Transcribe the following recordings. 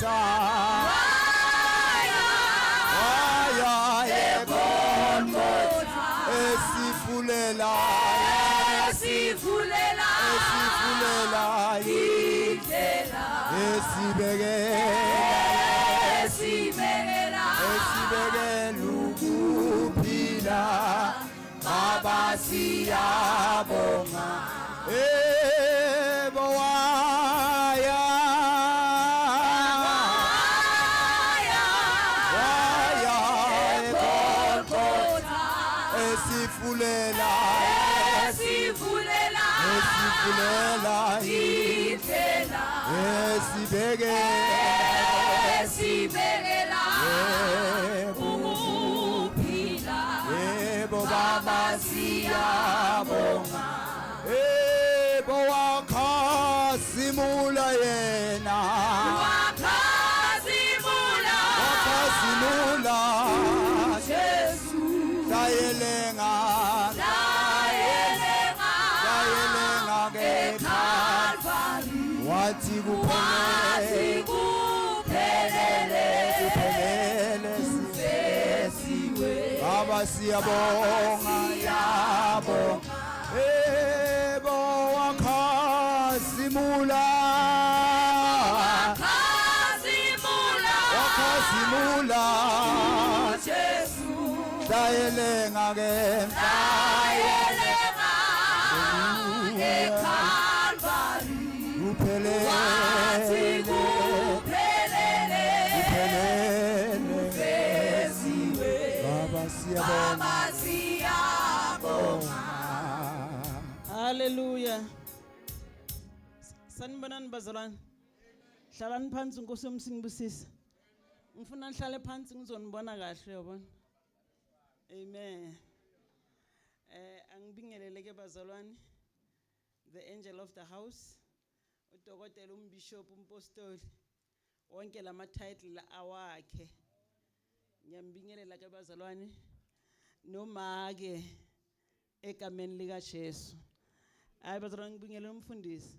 eGolgotha waya eGolgotha esifulela indlela esibekela ukuphila Baba siyabonga waya eGolgotha esifulela indlela esibekela ukuphila Baba siyabonga wakhazimula yena Jesu dayelenga eCalvary wathi kuphelele sivesiwe Baba siyabonga wakhazimula Jesu dayelenga eCalvary wathi kuphelele sivesiwe Baba siyabonga Hallelujah. Sanibonani bazalwane. Hlalani phansi Nkosi yomsingibusisa. Ngifuna nihlale phansi ngizonibona kahle yabona. Amen. Angibingeleleke bazalwane. The angel of the house. Udokotela umbishop umpostoli. Wonke lama title awakhe. Ngiyambingelela ke bazalwane. Noma ke egameni lika Jesu. Hayi bazalwane ngibingelela umfundisi.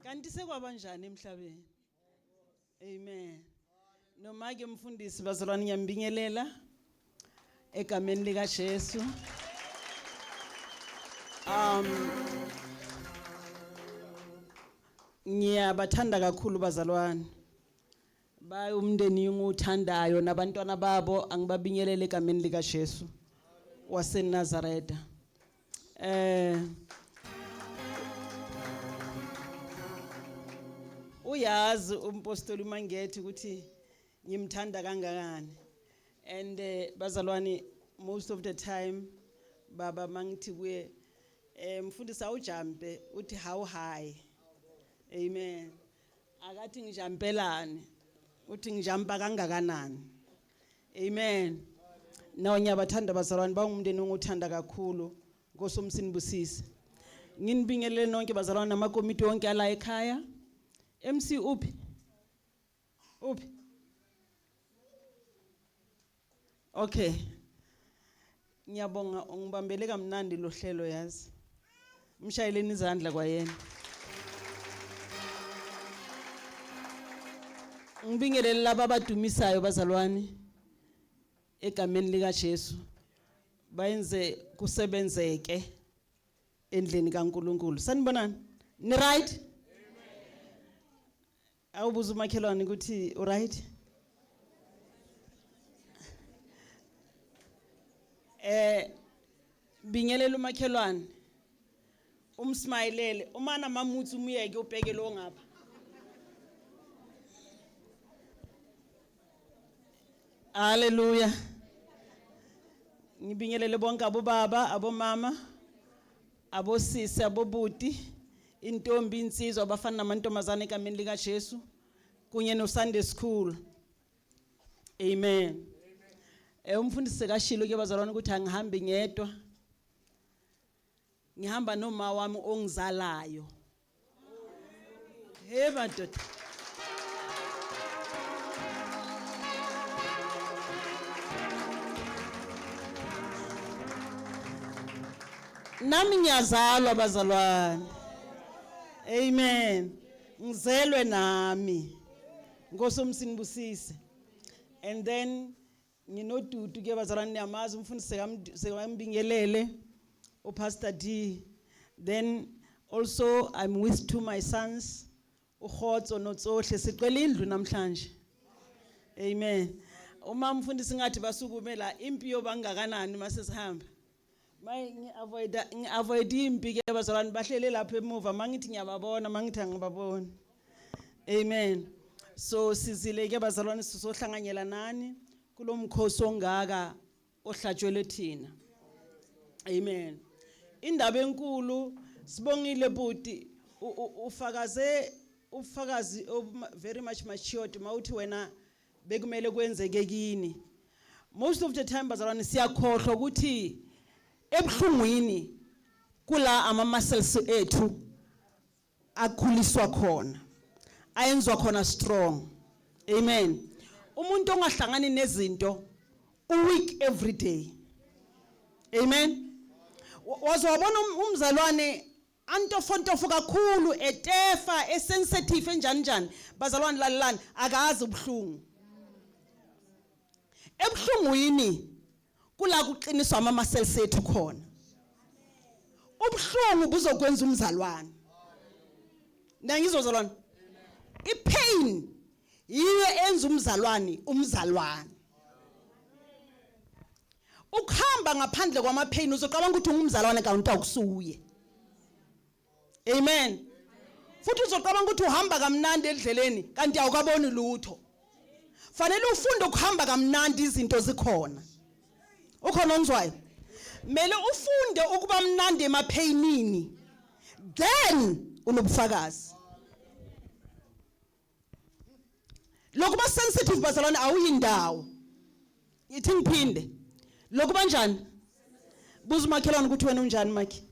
Kanti sekwabanjani emhlabeni? Amen. Noma ke mfundisi bazalwane ngiyambingelela egameni lika Jesu. Ngiyabathanda kakhulu bazalwane. Bayi umndeni nguthandayo nabantwana babo angibabingelele egameni lika Jesu waseNazaretha. Uyazi umpostoli Mangethi ukuthi ngimthanda kangakani. And bazalwane most of the time baba mangithi kuye mfundisi awujampe uthi how high. Amen. Akathi ngijampelani uthi ngijampa kangakanani. Amen. Nawo ngiyabathanda bazalwane bangumndeni onguthanda kakhulu Nkosi umsinibusise. Nginibingelele nonke bazalwane namakomiti wonke ala ekhaya. MC uphi? Okay. Ngiyabonga ungibambele kamnandi lo hlelo yazi. Mshayeleni izandla kwayena. Ngibingelele laba abadumisayo bazalwane egameni lika Jesu. Bayenze kusebenzeke endleni kaNkuluNkulu. Sanibonani? Ni right? Awubuza umakhelwane ukuthi u right? Bingelela umakhelwane. Umsmayilele, umana mamutsi umuyeke ubheke lo ngapha. Hallelujah. Ngibingelele bonke abobaba, abomama, abosisi, abobuti, intombi, insizwa, abafana namantombazane egameni lika Jesu, kunye no Sunday school. Amen. Umfundisi kashilo ke bazalwane ukuthi angihambi ngedwa. Ngihamba noma wami ongizalayo. Hey madoda. Nami ngiyazalwa bazalwane. Amen. Ngizelwe nami. Nkosi umsinibusise. And then nginodudu ke bazalwane niyamazi umfundisi sekambingelele uPastor D. Then also I'm with two my sons uGotso noTsohle siqela indlu namhlanje. Amen. Uma umfundisi ngathi basukume la impiyo bangakanani mase sihamba. Ngi-avoid impi ke bazalwane bahlele lapha emuva mangithi ngiyababona mangithi angibabona. Amen. So sizile ke bazalwane sizohlanganyela nani kulomkhosi ongaka ohlatshwele thina. Amen. Indaba enkulu sibongile buti ufakazi very much matured mawuthi wena bekumele kwenzeke kini. Most of the time bazalwane siyakhohlwa ukuthi ebhlungwini kula ama muscles ethu akhuliswa khona ayenzwa khona strong. Amen. Umuntu ongahlangani nezinto weak every day. Amen. Wazobona umzalwane antofontofo kakhulu etefa esensitive njani bazalwane lalilani akazi ubhlungu. Ebhlungwini kula kuqiniswa ama muscles ethu khona. Ubhlungu buzokwenza umzalwane. Ngiyizozalwane. Ipain yiyo enza umzalwane. Ukuhamba ngaphandle kwama pain uzoqabanga ukuthi ungumzalwane kanti akusuye. Amen. Futhi uzoqabanga ukuthi uhamba kamnandi endleleni kanti awukaboni lutho. Fanele ufunde ukuhamba kamnandi izinto zikhona. Ukhona onzwayo. Mele ufunde ukuba mnandi emapainini. Then unobufakazi. Lokuba sensitive bazalwane awuyindawo. Yithi ngiphinde. Lokuba njani? Buza umakhelwane ukuthi wena unjani makhe.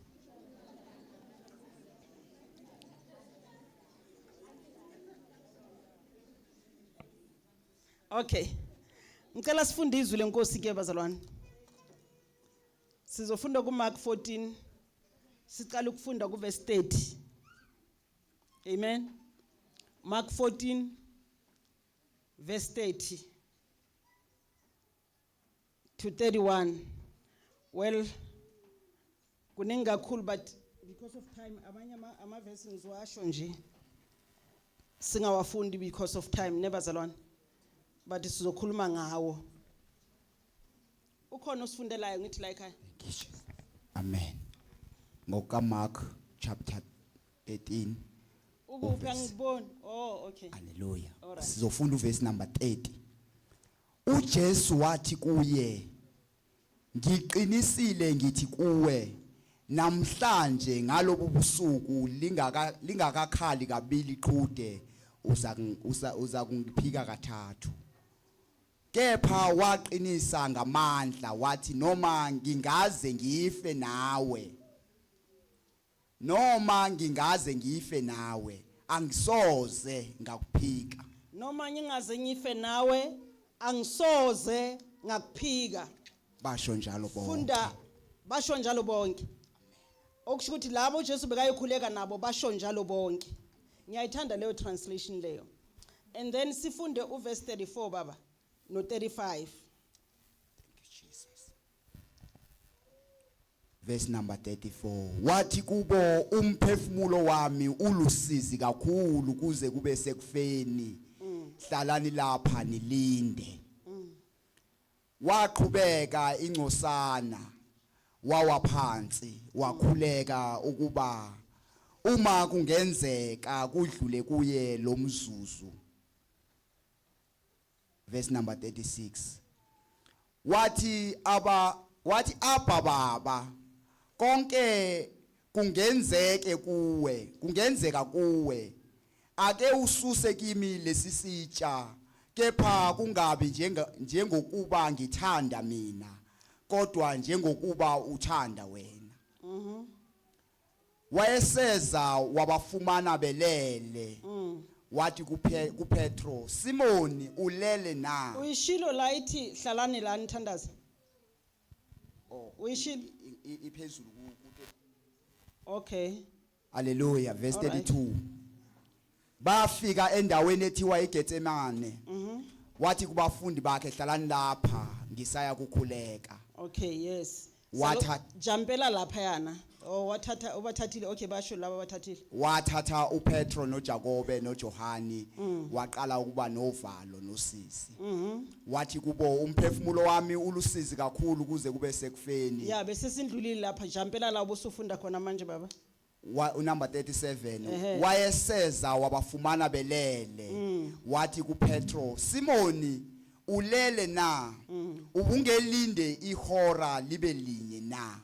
Okay. Ngicela sifunde izwi lenkosi ke bazalwane. Sizofunda ku Mark 14. Siqala ukufunda ku verse 30. Amen. Mark 14 verse 30 to 31. Well, kuningi kakhulu but because of time abanye ama verse ngizoasho nje. Singawafundi because of time nebazalwane. But sizokhuluma ngawo. Ukhona osifundelayo ngithi la ekhaya. Amen. Ngoka Mark chapter 13. Ukuphi angiboni? Oh, okay. Hallelujah. Alright. Sizofunda uverse number 30. uJesu wathi kuye, ngiqinisile ngithi kuwe, namhlanje ngalobu busuku lingakakhali kabili iqhude uza kungiphika kathathu. Kepha waqinisa ngamandla wathi noma ngingaze ngife nawe angisoze ngakuphika. Noma ngingaze ngife nawe angisoze ngakuphika. Basho njalo bonke. Funda basho njalo bonke. Okusho ukuthi labo uJesu bekayikhuleka nabo basho njalo bonke. Ngiyayithanda leyo translation leyo. And then sifunde uverse 34 baba no 35. Thank you Jesus. Verse number 34. Wathi kubo umphefumulo wami ulusizi kakhulu kuze kube sekufeni. Hlalani lapha nilinde. Waqhubeka ingcosana wawaphansi wakhuleka ukuba uma kungenzeka kudlule kuye lo mzuzu. Verse number 36. Wathi Abba baba konke kungenzeka kuwe ake ususe kimi lesisitsha kepha kungabi njengokuba ngithanda mina kodwa njengokuba uthanda wena. Wayeseza wabafumana belele. Wathi kuPetro, Simoni ulele na? Uyishilo la ithi hlalani la nithandaze. Oh, Uyishilo? iphezulu Okay. Hallelujah, verse Alright. 32. Bafika endaweni ethiwa iGetsemane. Wathi kubafundi bakhe hlalani lapha ngisaya kukhuleka. Okay, yes. Wathatha- Jumpela lapha yana. Oh, wathatha ubathathile. Okay, basho laba bathathile. Wathatha uPetro noJakobe noJohani waqala ukuba novalo nosisi. Wathi kubo umphefumulo wami ulusizi kakhulu kuze kube sekufeni. Yeah, bese sindlulile lapha jumpela la ubusufunda khona manje baba. Number 37 Ehhe. wayeseza wabafumana belele wathi kuPetro Simoni ulele na ubungelinde ihora libe linye na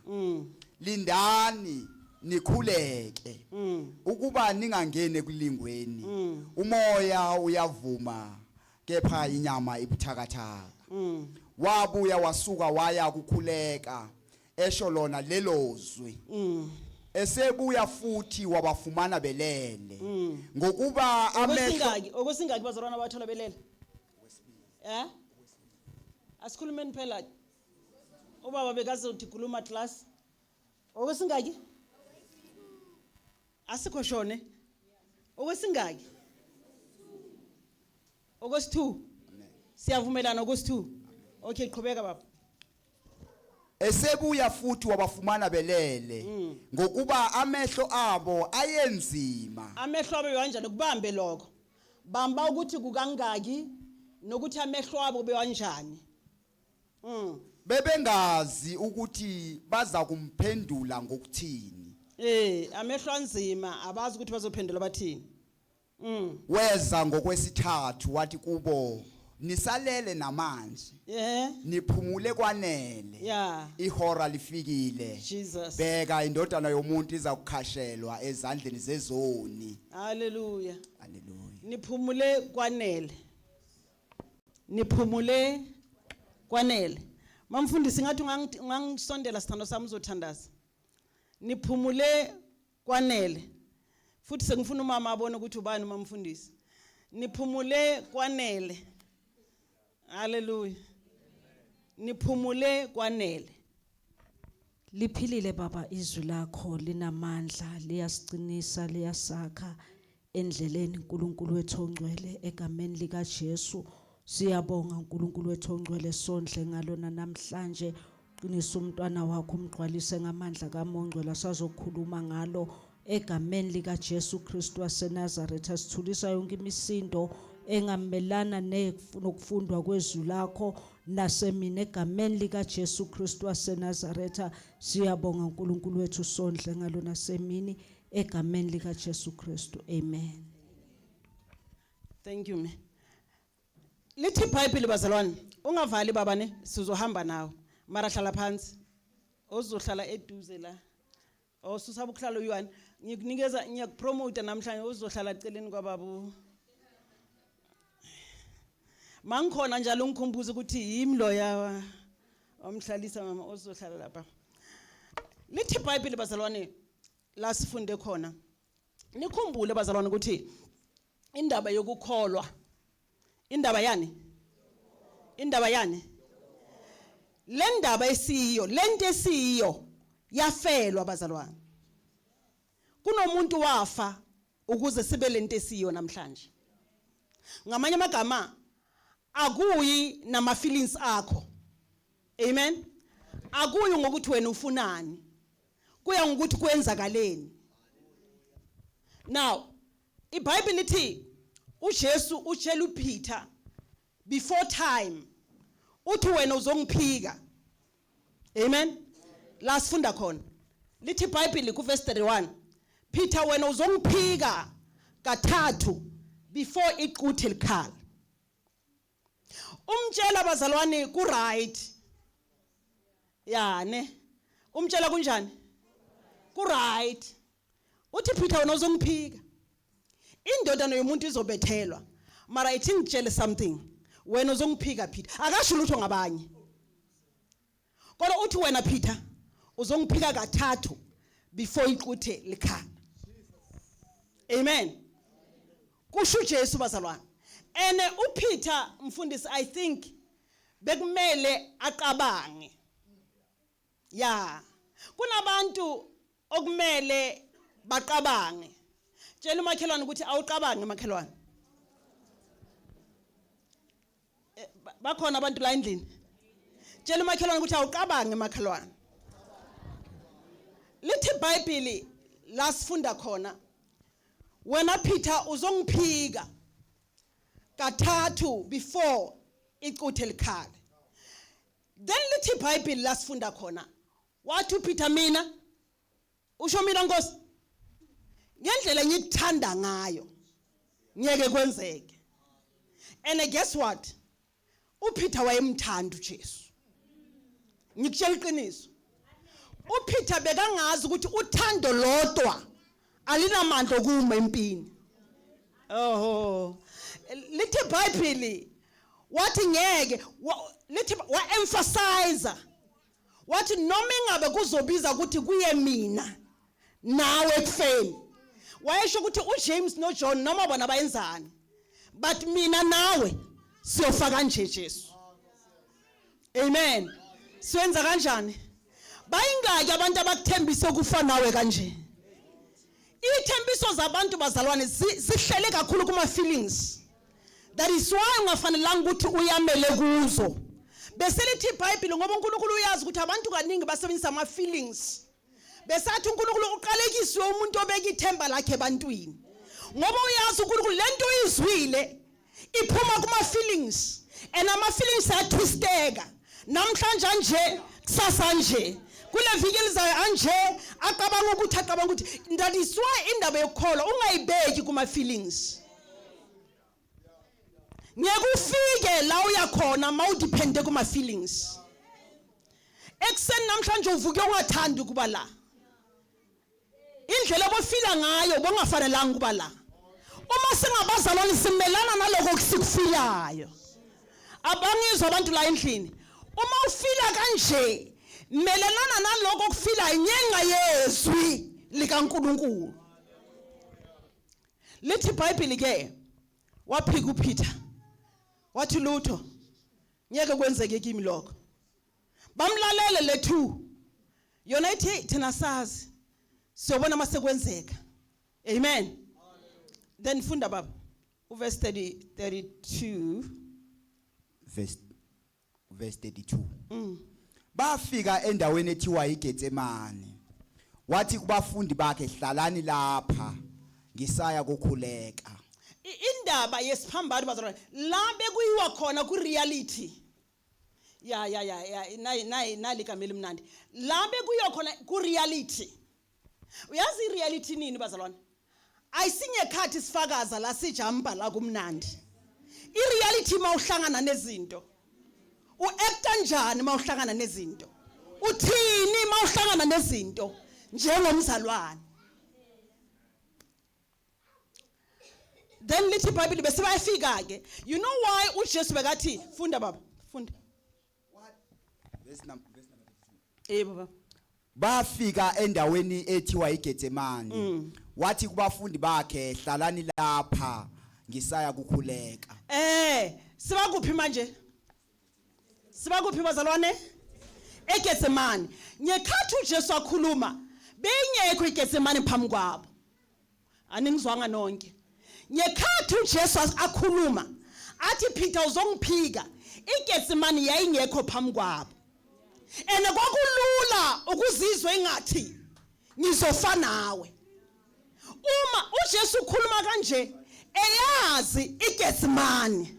lindani nikhuleke ukuba ningangene kulingweni umoya uyavuma kepha inyama ibuthakathaka wabuya wasuka waya kukhuleka esho lona lelozwi esebuya futhi wabafumana belele ngokuba amehlo Okwesingaki bazalwana bathola belele? Eh? Asikhulumeni phela. Ubaba bekaze uthi khuluma class. Okwesingaki? Asikho shone. Okwesingaki? Okwesi2. Siyavumelana okwesi2. Okay, qhubeka baba. esebuya futhi wabafumana belele ngokuba amehlo abo ayenzima Amehlo abo kanjani kubambe lokho? Bamba ukuthi kukangaki nokuthi amehlo abo bewanjani. bebengazi ukuthi baza kumphendula ngokuthini Amehlo anzima abazi ukuthi bazophendula bathini. weza ngokwesithathu wathi kubo nisalele namanje niphumule kwanele Yeah. ihora lifikile Jesus. bheka indodana yomuntu iza kukhashelwa ezandleni zezoni. Hallelujah. Hallelujah. Niphumule kwanele. Niphumule kwanele. Mamfundisi ngathi ungangisondela sithando sami uzothandaza. Niphumule kwanele. Futhi sengifuna umama abone ukuthi ubani mamfundisi. Niphumule kwanele. Hallelujah. Niphumule kwanele. Liphilile baba izwi lakho linamandla liyasicinisa liyasakha endleleni uNkulunkulu wethu ongcwele egameni lika Jesu siyabonga uNkulunkulu wethu ongcwele sondle ngalona namhlanje qinisa umntwana wakho umgqwalise ngamandla kaMongcwele sazokhuluma ngalo egameni lika Jesu Kristu waseNazaretha sithulisa yonke imisindo engamelana nokufundwa kwezwi lakho nasemini egameni lika Jesu Kristu waseNazaretha siyabonga uNkulunkulu wethu sondle ngalona semini egameni lika Jesu Kristu amen. Thank you me. Lithi iBhayibheli bazalwane ungavali baba ne sizohamba nawe mara hlala phansi ozohlala eduze la osusaba ukuhlala uyiwani ngikunikeza ngiyakupromote namhlanje uzohlala eceleni kwababu mangikhona njalo ungikhumbuza ukuthi yimloya omhlalisa mama ozohlala lapha. Lithi iBhayibheli bazalwane la sifunde khona nikhumbule bazalwane ukuthi indaba yokukholwa indaba yani le ndaba esiyo lento esiyo yafelwa bazalwane kunomuntu wafa ukuze sibe lento esiyo namhlanje ngamanye amagama akuyi nama feelings akho amen akuyi ngokuthi wena ufunani kuya ngokuthi kwenzakaleni. Now iBhayibheli lithi uJesu utshela uPeter before time uthi wena uzongiphika amen la sifunda khona lithi iBhayibheli ku verse 31 Peter wena uzongiphika kathathu before iquthe likhala umtshela bazalwane ku right yane umtshela kunjani ku right uthi Peter wena uzongiphika indodana yomuntu izobethelwa mara ithi ngitshele something wena uzongiphika Peter akasho lutho ngabanye kodwa uthi wena Peter uzongiphika kathathu before iquthe likhala amen kusho uJesu bazalwane ene uPeter mfundisi I think bekumele aqabange ya kunabantu okumele baqabange. Tshela umakhelwane ukuthi awuqabange makhelwane. Bakhona abantu la endlini. Tshela umakhelwane ukuthi awuqabange makhelwane. Lithi iBhayibheli lasifunda khona wena Peter uzongiphika kathathu before icuthe likhale. Then lithi iBhayibheli lasifunda khona wathi uPeter mina usho mina Nkosi ngendlela engikuthanda ngayo ngeke kwenzeke. And guess what? uPeter wayemthanda uJesu. Ngikutshela iqiniso. uPeter bekangazi ukuthi uthando lodwa alinamandla okuma empini. Oh. Lithi iBhayibheli wathi ngeke lithi wa-emphasize wathi noma ingabe kuzobiza ukuthi kuye mina nawe ekufeni. Wayesho ukuthi uJames noJohn noma bona bayenzani but mina nawe siyofaka nje Jesu. Amen. Siyenza kanjani? Bayingaki abantu abakuthembisa ukufa nawe kanje? Ithembiso zabantu bazalwane sihlele kakhulu kuma feelings. That is why ungafanelanga ukuthi uyamele kuzo. Bese lithi iBhayibheli ngoba uNkulunkulu uyazi ukuthi abantu kaningi basebenzisa ama feelings. Besathi uNkulunkulu uqalekiswe umuntu obeka ithemba lakhe ebantwini. Ngoba uyazi uNkulunkulu lento uyizwile iphuma kuma feelings and ama feelings ayatwisteka. Namhlanje nje kusasa nje kule viki elizayo anje aqabanga ukuthi that is why indaba yokukholwa ungayibeki kuma feelings. Ngiyakufike la uyakhona mawudepende kuma feelings. Ekseni namhlanje uvuke ungathandi ukuba la. Indlela obofila ngayo bongafanelanga ukuba la. Uma singabazalwane simelana naloko kusikufilayo. Abangizwa abantu la endlini. Uma ufila kanje melelana naloko kufilayo nyenga yezwi likaNkulunkulu. Lithi iBhayibheli ke waphika uPeter. Wathi lutho ngeke kwenzeke kimi lokho. Bamlalele lethu. Yona ithi thina sazi siyobona masekwenzeka. Amen. Then funda baba uverse 32 verse 32. Bafika endaweni ethiwa iGetsemane. Wathi kubafundi bakhe hlalani lapha ngisaya kukhuleka. Indaba yesiphambano bazalwane la bekuyiwa khona ku reality. Ya nali kameli mnandi. La bekuyiwa khona ku reality. Uyazi reality nini bazalwane? Ayisinye khathi sifakaza la sijamba la kumnandi. Reality mawuhlangana nezinto. Uact kanjani mawuhlangana nezinto? Uthini mawuhlangana nezinto njengomzalwane? Then lithi iBhayibheli bese bayafika ke. You know why uJesu bekathi funda baba funda. What? Verse number 2. Baba. Bafika endaweni ethiwa iGetsemane. Wathi kubafundi bakhe hlalani lapha ngisaya kukhuleka. Siba kuphi manje? Siba kuphi bazalwane? eGetsemane. Ngekhathi uJesu akhuluma bengekho iGetsemane phambi kwabo. Aningizwanga nonke. Ngekhathi uJesu akhuluma athi Peter uzongiphika iGetsemane yayingekho phambi kwabo. And kwakulula ukuzizwa engathi ngizofa nawe. Uma uJesu ukhuluma kanje eyazi iGetsemane.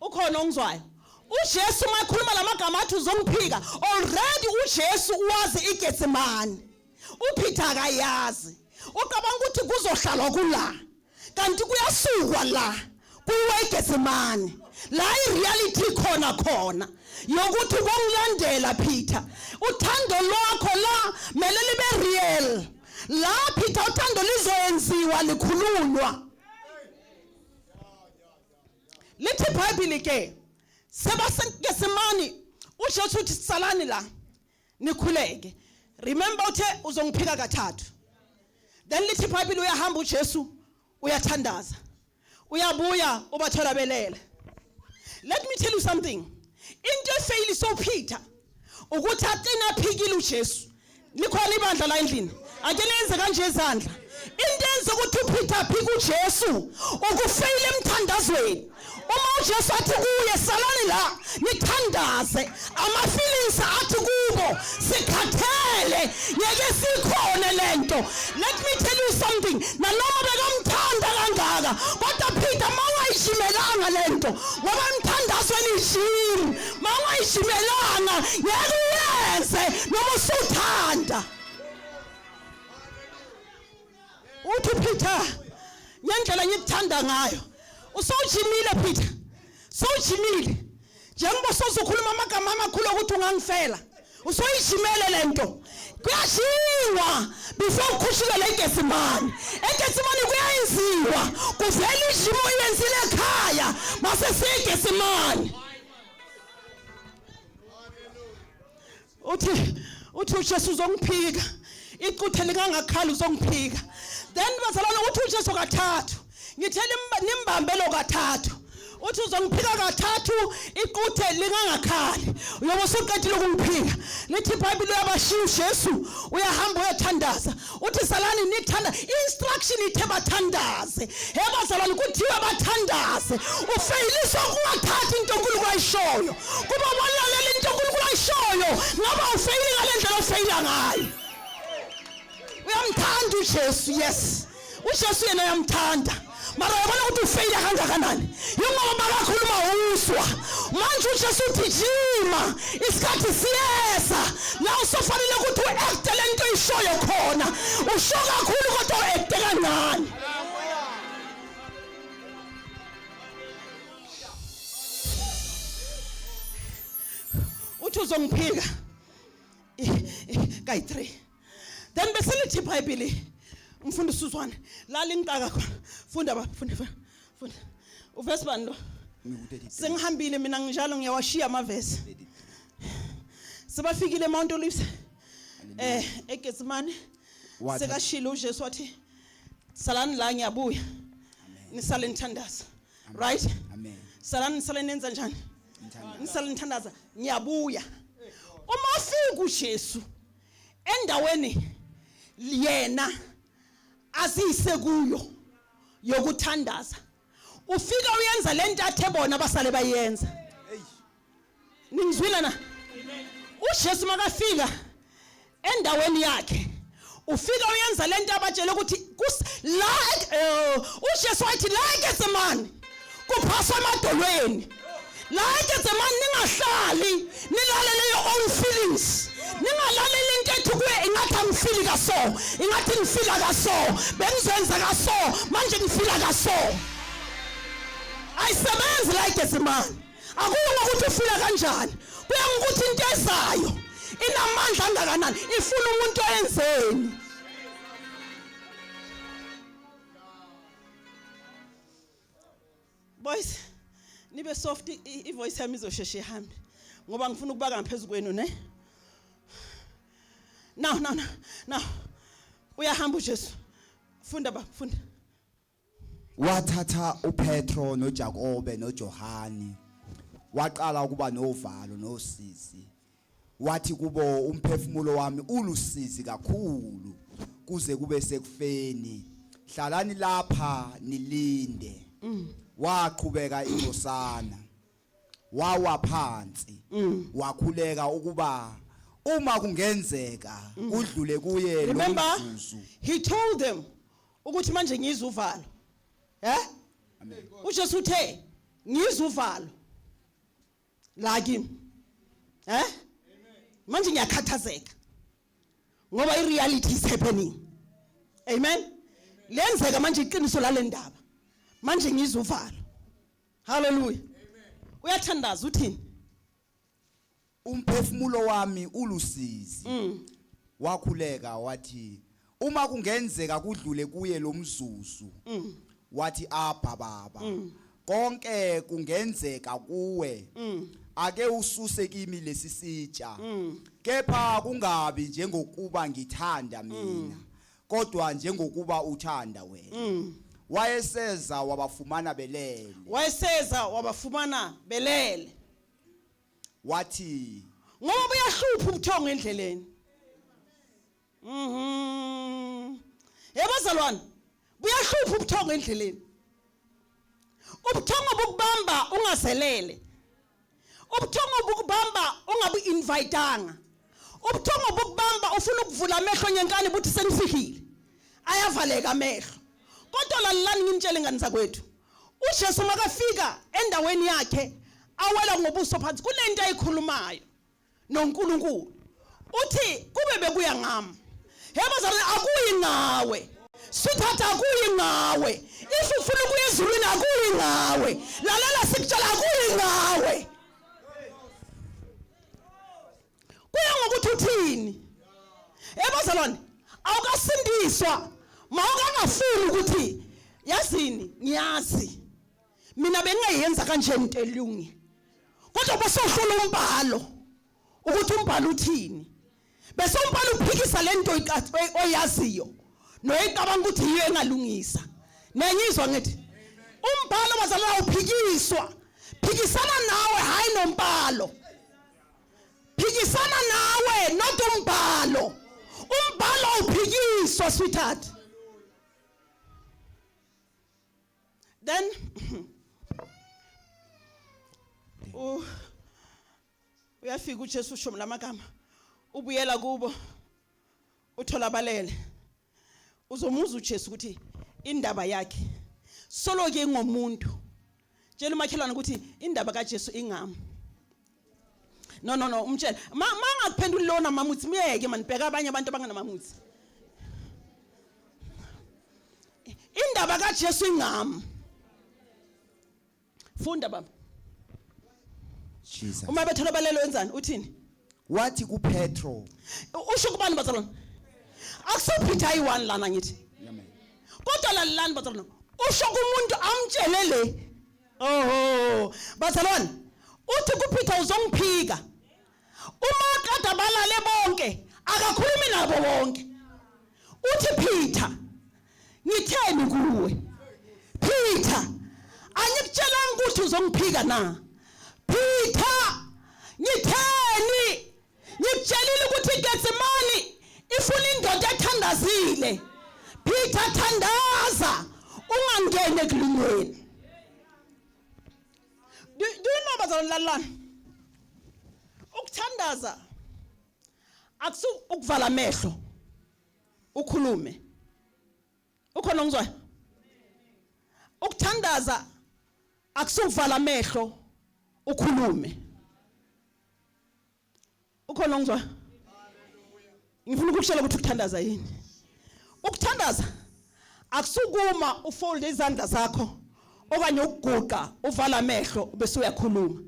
Ukhona ongizwayo? uJesu makhuluma lamagama athi uzongiphika already uJesu uwazi iGetsemane. uPeter akayazi. Ucabanga ukuthi kuzohlala kula. Kanti kuyasukwa la kuyiwa eGetsemane. La ireality khona yokuthi kongilandela Peter. Uthando lwakho la mele libe real. La Peter uthando lizoyenziwa likhululwa. Lithi iBhayibheli ke sebaseGetsemane uJesu uthi salani la nikhuleke. Remember uthe uzongiphika kathathu. Then lithi iBhayibheli uyahamba uJesu uyathandaza. Uyabuya ubathola belele. Let me tell you something. Into efeyili so Peter ukuthi aqina phikile uJesu. Likhona ibandla la endlini. Ake lenze kanje izandla. Into enza ukuthi uPeter phika uJesu ukufeyila emthandazweni. Uma uJesu athi kuye salani la nithandaze ama-feelings athi kubo sikhathele yeke sikhona lento. Let me tell you something, nanoma bekamthanda kangaka kodwa Peter mawayishimelanga lento ngoba emthandazweni ishimi mawayishimelanga yeke uyenze noma usuthanda. Uthi Peter ngendlela ngikuthanda ngayo usojimile Peter sojimile njengoba sozokhuluma amagama amakhulu ukuthi ungangifela usoyishimele lento kuyashiwa before ukhushukela eGetsemane kuyayenziwa kuvela ijimo oyenzile ekhaya mase siyeGetsemane. uthi uJesu uzongiphika iquthe likangakhala uzongiphika. Then bazalwane uthi uJesu kathathu ngithela nimbambelo kathathu uthi uzongiphika kathathu iquthe lingangakhali uyobe usuqedile ukungiphika. Lithi iBhayibheli uyabashiya uJesu uyahamba uyathandaza uthi salani nithanda instruction ithe bathandaze. Bazalwane kuthiwa bathandaze ufeyiliswa kungathathi into uNkulunkulu ayishoyo kuba walalela into uNkulunkulu ayishoyo ngoba ufeyile ngalendlela ofeyila ngayo. Uyamthanda uJesu, yes uJesu yena uyamthanda mara yabona ukuthi ufeyila kangakanani yingoba bakakhuluma uswa. Manje uJesu uthi jima isikhathi siyeza la usofanele ukuthi uacte lento ishoyo khona usho kakhulu kodwa uacte kancane. Uthi uzongiphika kayi 3. Then beselithi iBhayibheli umfundi Suzwane lali ngicaka khona funda baba funda uvesi bani lo sengihambile mina njalo ngiyawashiya amavesi sebafikile eMount Olives eGetsemane sekashilo uJesu wathi salani la ngiyabuya nisale nithandaza right Amen. salani nisale nenza njani nisale nithandaza ngiyabuya. Uma ufika uJesu endaweni yena asise kuyo yokuthandaza ufika uyenza lento athe bona basale bayenza. Ningizwile na? uJesu makafika endaweni yakhe ufika uyenza lento abatshela ukuthi la uJesu wathi la eGetsemane kuphaswa emadolweni la eGetsemane ningahlali nilalele your own feelings ningalaleli into ethi kuwe ingathi angifili kaso ingathi ngifila kaso bengizenza kaso manje ngifila kaso ayisebenzi la eGetsemane. Akuyo ngokuthi ufila kanjani kuya ngokuthi into ezayo inamandla angakanani ifuna umuntu oyenzeni. Boys nibe soft ivoice yami izosheshe ihambe ngoba ngifuna ukubaka ngaphezulu kwenu ne. Now uyahamba uJesu funda baba funda. Wathatha uPetro noJakobe noJohani waqala ukuba novalo nosisi wathi kubo umphefumulo wami ulusizi kakhulu kuze kube sekufeni hlalani lapha nilinde. Waqhubeka inkosana wawa phansi wakhuleka ukuba uma kungenzeka udlule kuye lo mzuzu. He told them ukuthi manje ngizwe uvalo. Amen. uJesu uthe ngizwe uvalo la kimi. Manje ngiyakhathazeka ngoba ireality is happening. Amen. Lenzeka manje iqiniso lalendaba. Manje ngizwe uvalo. Hallelujah. Uyathandaza uthini? Umphefumulo wami ulusizi. Wakhuleka wathi uma kungenzeka kudlule kuye lo mzuzu. Wathi apha baba konke kungenzeka kuwe ake ususe kimi lesisitsha kepha kungabi njengokuba ngithanda mina kodwa njengokuba uthanda wena. Wayeseza wabafumana belele. Wathi ngoba buyahlupha ubuthongo endleleni. Yabazalwane, buyahlupha ubuthongo endleleni. Ubuthongo bukubamba ungazelele. Ubuthongo bukubamba ungabi inviteanga. Ubuthongo bukubamba ufuna ukuvula amehlo nyenkani buthi senifikile. Ayavaleka amehlo. Kodwa lalani ngimtshele ngani zakwethu. uJesu makafika endaweni yakhe awela ngobuso phansi kunento ayikhulumayo noNkulunkulu. Uthi kube bekuya ngami. Yabazalwane akuyi ngawe. Sithatha akuyi ngawe. If ufuna ukuya ezulwini akuyi ngawe. Lalela sikutshela akuyi ngawe. Kuya ngokuthi uthini. Yabazalwane awukasindiswa mawungafuni ukuthi yazini ngiyazi mina bengayenza kanje into elungi. Kodwa basohlola umbhalo ukuthi umbhalo uthini. Bese umbhalo uphikisa lento oyaziyo noyicabanga ukuthi yiyo engalungisa. Nengizwa ngithi umbhalo bazalwa uphikiswa. Phikisana nawe hayi nombhalo. Phikisana nawe not umbhalo. Umbhalo uphikiswa sweetheart. Then uyafika uJesu usho lamagama ubuyela kubo uthola balele. Uzomuza uJesu ukuthi indaba yakhe solo ke ngomuntu. Tshela umakhelwane ukuthi indaba kaJesu ingami. No umtshela mangakuphenduli lona mamutsi miyeke manibheka abanye abantu abanganamamutsi. Indaba kaJesu ingami. Funda baba. Jesus. Uma bethola balelo wenzani uthini? Wathi kuPetro. Usho kubani bazalwane? Akusophitha ayi1 lana ngithi. Amen. Kodwa lalani bazalwane. Usho kumuntu amtshelele. Oho, bazalwane. Uthi kuPeter uzongiphika. Uma kade balale bonke, akakhulumi nabo bonke. Uthi Peter, ngitheni kuwe? Peter, angikutshelanga ukuthi uzongiphika na? Peter, ngitheni? Ngikutshelile ukuthi iGetsemane ifuna indoda ethandazile. Peter thandaza, ungangene ekulungweni. Do you know bazalwane? Ukuthandaza akusu ukuvala amehlo ukhulume. Ukhona ngizwa? Ukuthandaza akusukuvala amehlo ukhulume. Ukhona ngizwa? Ngifuna ukukushela ukuthi ukuthandaza yini. Ukuthandaza akusukuma ufold izandla zakho okanye ukuguqa uvala amehlo bese uyakhuluma.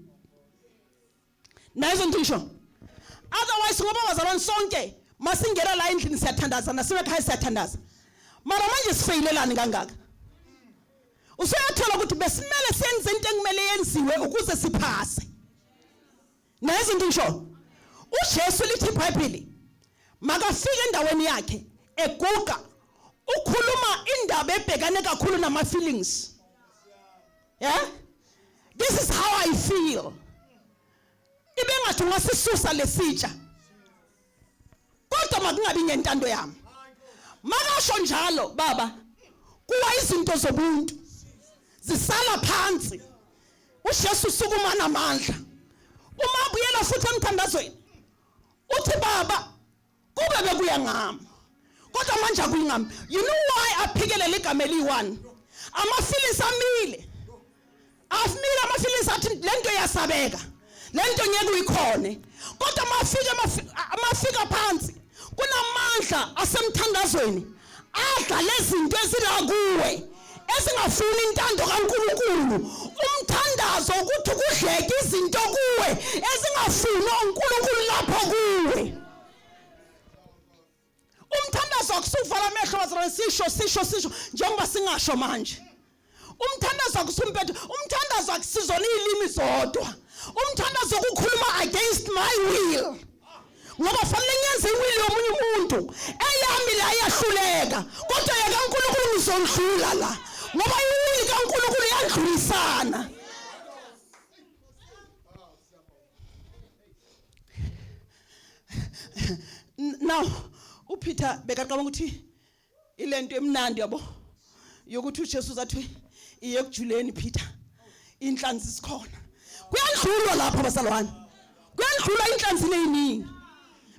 Nayizo ngisho. Otherwise ngoba bazalwane sonke masingena la endlini siyathandaza nasekhaya siyathandaza. Mara manje sifeyilelani kangaka? Usuyathola ukuthi besimele senze into engimele yenziwe ukuze siphase. Nayizo ngisho. uJesu lithi iBhayibheli makafika endaweni yakhe eguqa ukhuluma indaba ebhekane kakhulu nama feelings. Yeah? This is how I feel. Ibengathi ngasisusa lesitsha. Kodwa makungabi ngentando yami. Makasho njalo baba kuwa izinto zobuntu zisala phansi. uJesu sukuma namandla. Uma buyela futhi emthandazweni. Uthi baba kube bekuya ngami. Kodwa manje akuyingami. You know why aphikelele igama eli1? Ama-feelings amile. Afumile ama-feelings athi lento iyasabeka. Lento ngeke uyikhone. Kodwa mafika phansi kunamandla asemthandazweni. Adla lezinto ezila kuwe ezingafuni intando kaNkulunkulu. Umthandazo ukuthi kudleke izinto kuwe ezingafuni uNkulunkulu lapho kuwe. Umthandazo akusuvala amehlo bazalwane sisho njengoba singasho manje. Umthandazo akusumpethe. Umthandazo akusizona izilimi zodwa. Umthandazo ukukhuluma against my will. Ngoba fanele ngenze iwili yomunye umuntu. Eyami la iyahluleka. Kodwa yeka uNkulunkulu ngizondlula la. Ngoba iwili kaNkulunkulu iyadlulisana. now uPeter bekaqaba ukuthi ilento emnandi yabo yokuthi uJesu uzathi iye kujuleni Peter inhlanzi sikhona kuyadlulwa lapha basalwane kuyadlula inhlanzi leyiningi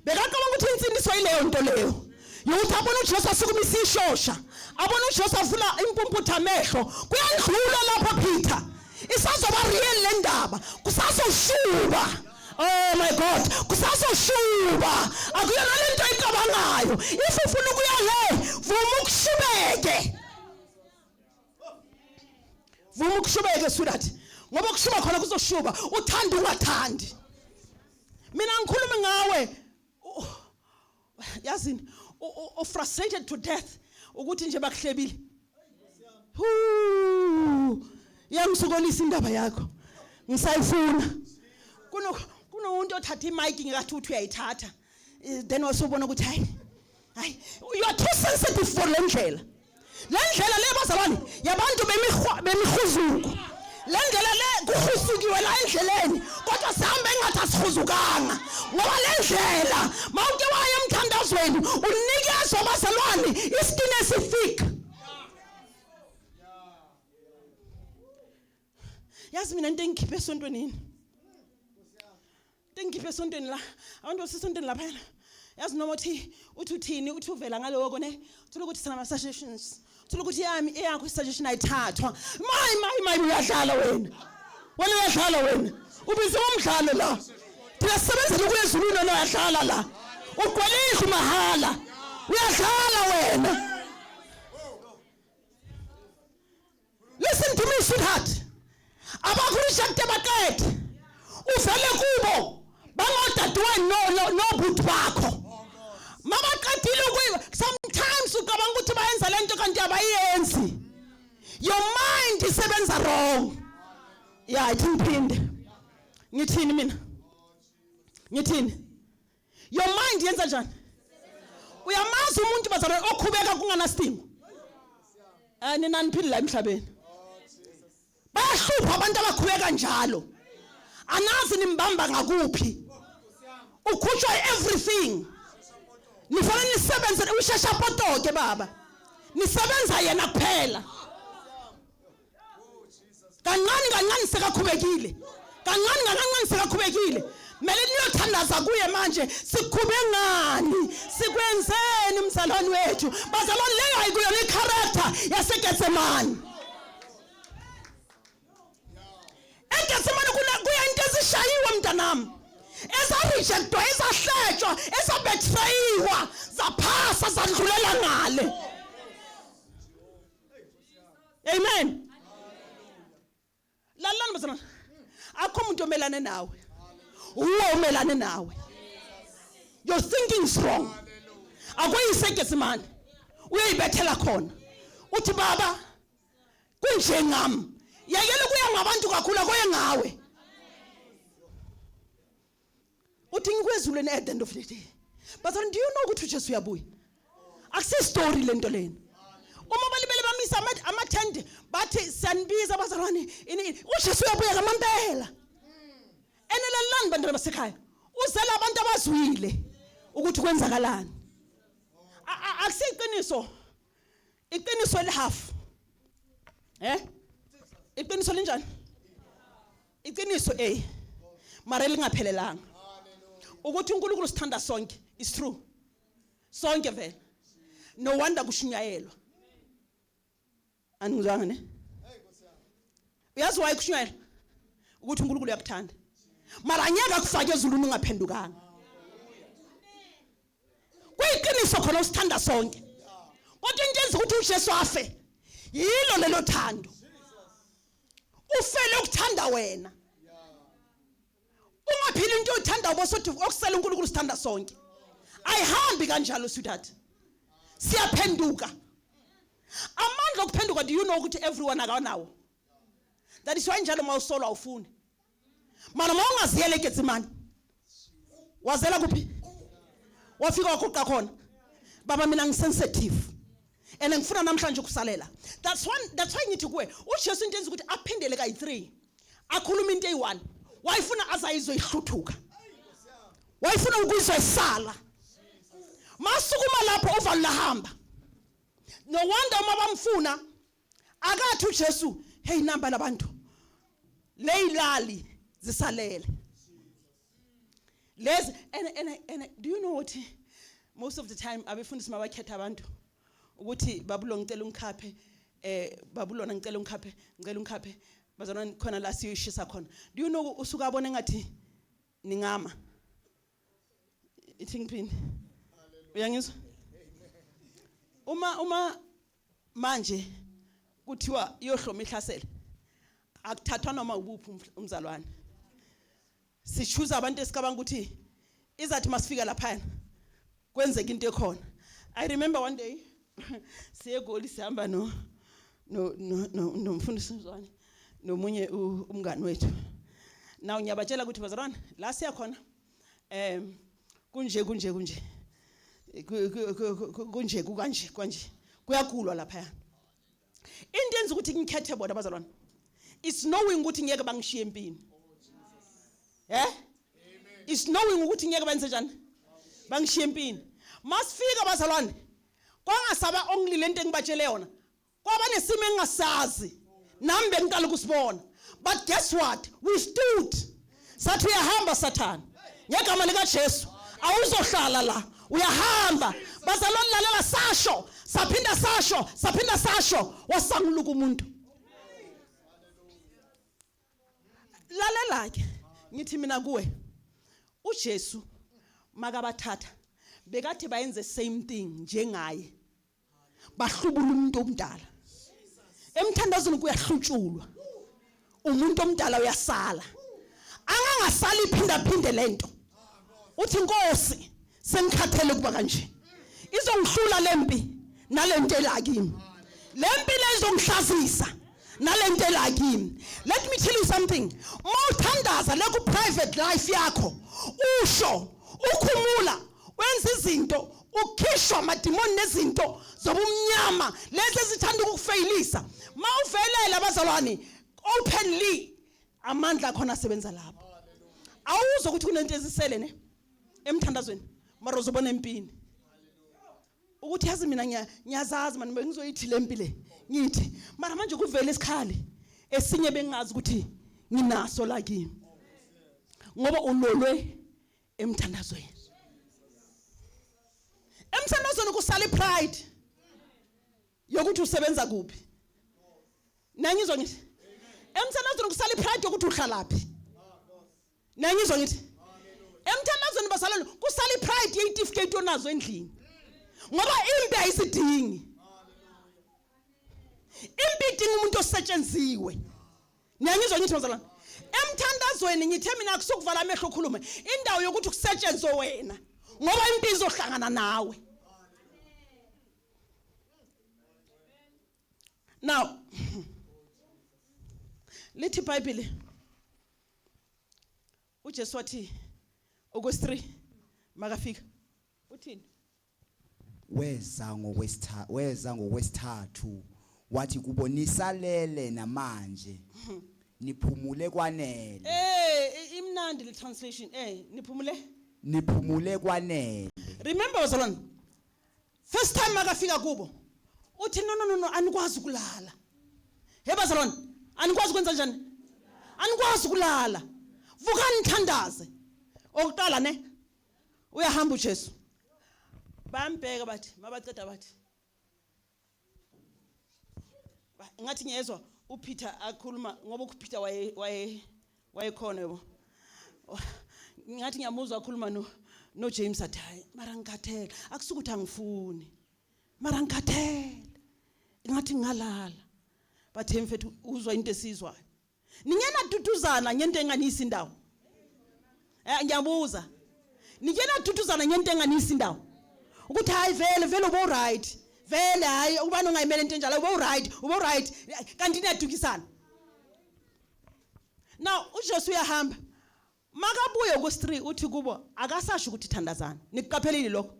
bekaqaba ukuthi insindiso ileyo nto leyo yokuthi abona uJesu asukumisa ishosha abona uJesu avula impumputha amehlo kuyadlula lapha Peter isazoba real le ndaba kusazoshuba. Oh my God, kusazoshuba akuyona lento ecabangayo if ufuna ukuya le vuma ukushubeke sweetheart ngoba kushuba khona kuzoshuba uthanda ungathandi. Mina ngikhuluma ngawe yazini frustrated to death ukuthi nje bakuhlebile yangisokolisa indaba yakho ngisayifuna kuno umuntu othatha imic ngikathi uthi uyayithatha then wasubona ukuthi hayi you are too sensitive for lendlela le bazalwane yabantu bemihuzuko lendlela le kuhusukiwe la endleleni kodwa sihambe engathi asihuzukanga ngoba lendlela mawuke waye emthandazweni unikezwe bazalwane iskin esifika. Yazi mina into engikhiphe esontweni yini ngikhiphe esontweni la abantu basesontweni lapha yazi noma uthi uthini uthi uvela ngaloko ne uthola ukuthi sana suggestions uthola ukuthi yakho suggestion ayithathwa mayi uyadlala wena ubize umdlalo la thina sisebenzela ukuyezuluna uyadlala la ugwalisa mahala uyadlala wena. Listen to me sweetheart abakurishakte baqede uvele kubo bangodadewenu nobhuti bakho mabaqedile kuyiwe sometimes ucabanga ukuthi bayenza lento kanti abayenzi your mind isebenza wrong. Yeah ithi ngiphinde ngithini mina your mind yenza njani uyamazi umuntu bazalwane okhubeka kungana steam nina niphile la emhlabeni bayahlupha abantu abakhubeka njalo anazi nimbamba ngakuphi ukhutshwa everything nifanele nisebenze ushesha potoke baba nisebenza yena kuphela kancane sekakhubekile mele niyothandaza kuye manje sikhube ngani sikwenzeni mzalwane wethu bazalwane leyo ayikuyona icharacter yaseGetsemane. eGetsemane kuya into ezishayiwe mntanami ezarejectwa ezahletshwa ezabetrayiwa zaphasa zadlulela ngale. Amen. Lalana bazalwane akho umuntu omelane nawe uwe umelane nawe your thinking is wrong. AkuyiseGetsemane uyayibethela khona uthi baba kunje ngami yakele kuya ngabantu kakhulu akoye ngawe uthi ngikwezulweni at the end of the day. But do you know ukuthi uJesu uyabuya akusi story lento lena uma balibele bamisa amathende bathi sanibiza bazalwane uJesu uyabuya ngamampela enelalani bantwana basekhaya uzela abantu abazwile ukuthi kwenzakalani akusiqiniso iqiniso lehalf iqiniso linjani iqiniso mara lingaphelelanga ukuthi uNkulunkulu sithanda sonke is true sonke vele no wonder kushunyayelwa aningizwanga ne uyazi why kushunyayelwa ukuthi uNkulunkulu uyakuthanda mara anyeke akufake ezulwini ungaphendukanga kuyiqiniso khona usithanda sonke kodwa into enza ukuthi uJesu afe yilo lelo thando ufele ukuthanda wena ungaphili into othanda ubosothi okusela uNkulunkulu sithanda sonke ayihambi kanjalo sweetheart siyaphenduka amandla okuphenduka. Do you know ukuthi everyone akanawo? That is why njalo mawusolwa ufuni mana mawungaziyele eGetsemane wazela kuphi wafika waguqa khona baba mina ngisensitive and ngifuna namhlanje ukusalela. That's why ngithi kuwe uJesu into enza ukuthi aphindele kayi3 akhuluma into eyi1 wayifuna azayizwe ihluthuka wayifuna ukuyizwa isala masukuma lapho uvalo lahamba. No wonder uma bamfuna akathi uJesu hey namba labantu leyilali zisalele lezi and do you know what most of the time abefundisi mabakhetha abantu ukuthi babulo ngicela ungikhaphe babulona ngicela ungikhaphe bazana khona la siyoshisa khona. Do you know usuka abone ngathi ningama ithi ngiphini uyangizwa uma manje kuthiwa iyohloma ihlasele akuthathwa noma ubuphi umzalwane sichoose abantu esikabanga ukuthi izathi masifika lapha kwenzeka into ekhona. I remember one day siye eGoli sihamba nomfundisi mzwane nomunye umngani wethu. Now ngiyabatshela ukuthi bazalwane la siya khona kunje kanje kuyakulwa lapha. Into enza ukuthi ngikhethe bona bazalwane it's knowing ukuthi ngeke bangishiye empini. It's knowing ukuthi ngeke benze njani bangishiye empini. Masifika bazalwane kwangasaba only lento engibatshele yona kwaba nesimo engasazi nami bengiqala ukusibona. But guess what, we stood sathi uyahamba Satan ngegama lika Jesu awuzohlala la uyahamba bazalwane lalela saphinda sasho wasanguluka umuntu. Lalela ke ngithi mina kuwe uJesu makabathatha bekathi bayenze same thing njengaye bahlubula umuntu omdala emthandazweni kuyahlutshulwa umuntu omdala uyasala angangasali iphinda lento uthi Nkosi sengikhathele kuba kanje izongihlula lempi nalento elakimi lempi lezongihlazisa nalento elakimi. Let me tell you something, mawuthandaza leku private life yakho usho ukhumula wenza izinto ukhishwa amadimoni nezinto zobumnyama lezi ezithanda ukukufailisa mawuvelela bazalwane openly amandla khona asebenza lapho. Awuzo ukuthi kunento ezisele ne emthandazweni mara uzobona empini ukuthi yazi mina ngiyazazi manje bengizoyithi lempile ngithi mara manje kuvela isikhali esinye bengazi ukuthi nginaso la kimi ngoba ulolwe emthandazweni. Emthandazweni kusala pride yokuthi usebenza kuphi nangizwa ngithi emthandazweni kusala pride yokuthi uhlalaphi nangizwa ngithi emthandazweni basalana kusala pride yeitificate onazo endlini ngoba impi ayisidingi. Impi idinga umuntu osetshenziwe nangizwa ngithi bazalana emthandazweni ngithe mina akusukuvala amehlo okhuluma indawo yokuthi kusetshenzwe wena ngoba impi izohlangana nawe. Now lithi iBhayibheli uJesu wathi August 3 makafika uthini weza ngokwesithathu wathi kubo nisalele namanje niphumule kwanele. Imnandi le translation niphumule kwanele. Remember bazalwane first time makafika kubo uthi no anikwazi kulala. Hey bazalwane anikwazi kwenza njani anikwazi kulala vukani thandaze okuqala ne uyahamba uJesu bambheka bathi mabaceda bathi ngathi ngiyezwa uPeter akhuluma ngoba uPeter wayekhona yebo ngathi ngiyamuzwa akhuluma no James athi mara ngikhathele akusukuthi angifuni mara ngikhathele ngathi ngalala bathe mfethu uzwa into esizwayo ningena duduzana ngento enganisi indawo ngiyabuza ningena duduzana ngento enganisi indawo ukuthi hayi vele ubo right vele hayi ubani ongayimela into enjalo ubo right kanti niyadukisana. Now uJesu uyahamba makabuye ku3 uthi kubo akasasho ukuthi thandazana nikuqaphelile lokho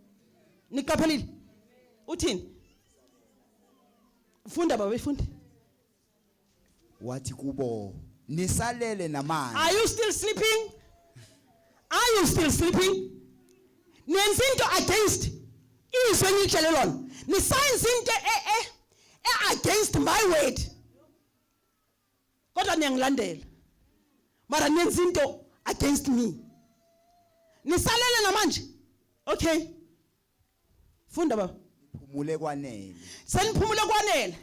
nikuqaphelile uthini funda baba ifundi wathi kubo nisalele namanje. Are you still sleeping? Nenza into against izwe ngitshele lona nisayenza into against my word kodwa niyangilandela mara nenza into against me nisalele namanje okay funda baba phumule kwanele seniphumule kwanele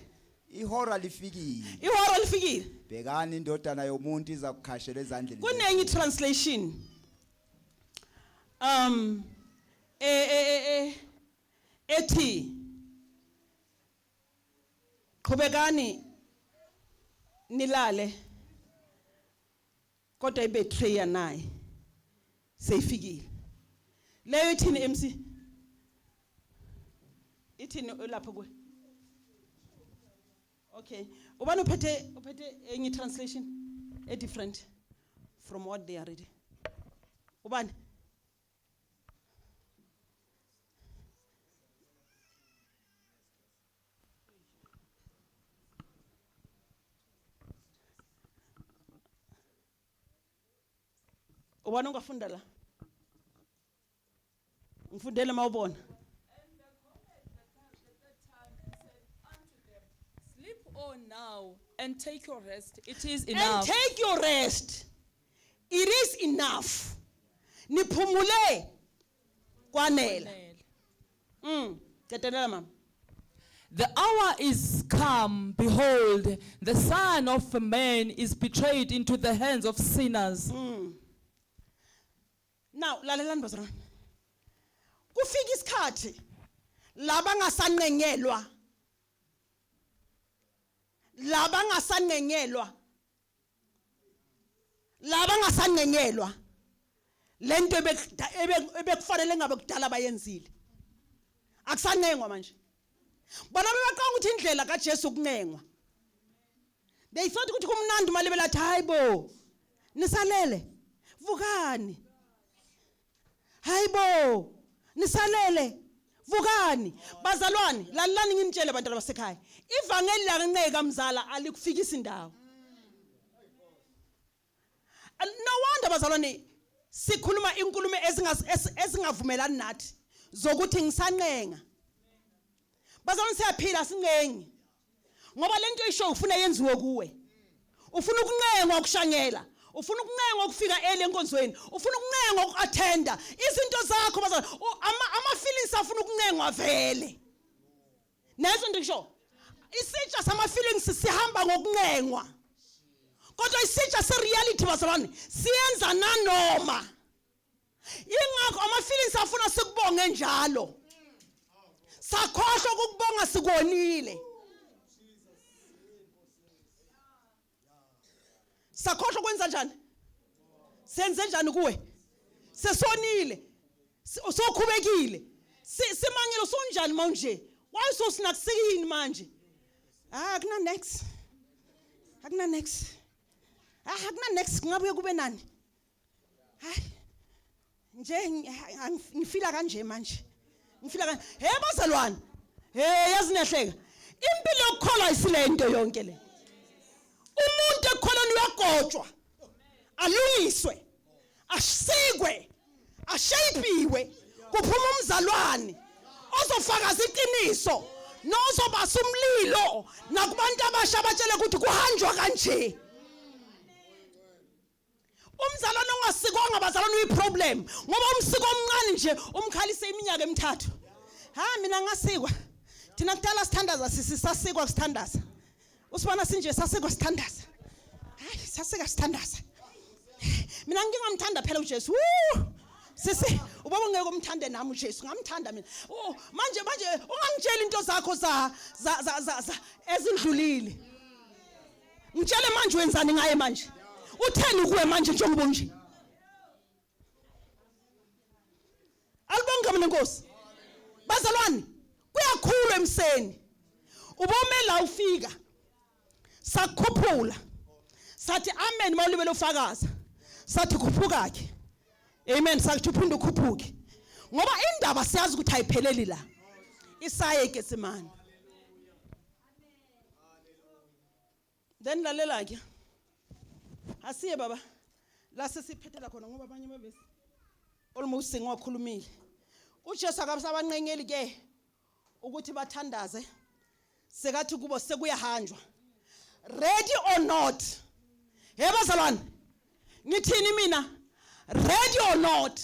ihora lifikile ihora lifikile bhekani indodana yomuntu iza kukhashela ezandleni kunenye translation ethi qhubekani nilale kodwa ibetray naye seyifikile leyo ithini MC ithini lapha kwe okay ubani uphethe enye translation a different from what they are reading ubani ubani ungafunda la ngifundele mawubona Sleep on now and take your rest. It is enough. and take your rest it is enough niphumule kwanela qedelela mama The hour is come. Behold, the Son of Man is betrayed into the hands of sinners. now lalelani bazalwane kufika isikhathi laba ngasanqengelwa lento ebekufanele ngabe kudala bayenzile akusanengwa manje bona bebaqanga ukuthi indlela kaJesu kunengwa they thought ukuthi kumnandi mali belathi hayibo nisalele vukani hayibo nisalele vukani bazalwane lalani nginitshele abantwana basekhaya ivangeli laNceka mzala alikufikisa indawo no wonder bazalwane sikhuluma inkulumo ezingavumelani nathi zokuthi ngisancenga bazalwane siyaphila sincengi ngoba lento isho ufuna yenziwe kuwe ufuna ukuncengwa ukushanyela ufuna ukuncengwa ukufika enkonzweni ufuna ukuncengwa ukuattenda izinto zakho bazalwane ama feelings afuna ukuncengwa vele nezo nto ngisho isitsha sama feelings sihamba ngokuncengwa kodwa isitsha se reality bazalwane siyenza nanoma ingakho ama feelings afuna sikubonge njalo sakhohlwa ukubonga sikonile sakhohlwa kwenza njani senze njani kuwe sesonile sokhubekile simangelo sonjani manje why so sinakusikini manje akuna next akuna next ngabe kube nani hayi nje ngifila kanje manje ngifila kanje bazalwane yazi nehleka impilo yokukholwa isilento yonke le umuntu ekholweni uyagotshwa alungiswe asikwe ashayipiwe kuphuma umzalwane ozofakaza iqiniso nozobasa umlilo nakubantu abasha abatshele ukuthi kuhanjwa kanje umzalwane ongasikwanga bazalwane uyiproblem ngoba umsiko omncane nje umkhalise iminyaka emithathu mina ngasikwa thina kudala sithandaza sisasikwa sithandaza usibona sinje sasikwa sithandaza hayi sasika sithandaza mina ngingamthanda phela uJesu sisi ubaba ngeke umthande nami uJesu ngamthanda mina manje ungangitshela into zakho za ezindlulile ngitshele manje wenzani ngaye manje utheni kuwe manje njengoba nje alibonga mina Nkosi bazalwane kuyakhulu emseni ubomela ufika sakhuphula sathi amen mawulibele ufakaza sathi khuphuka ke amen sathi uphinde ukhuphuke ngoba indaba siyazi ukuthi ayipheleli la isaye ke simani then lalela ke asiye baba la sesiphethela khona ngoba abanye bebesi almost sengiwakhulumile uJesu akasabanqenyeli ke ukuthi bathandaze sekathi kubo sekuyahanjwa. Ready or not? Yebazalwane, ngithini mina? Ready or not?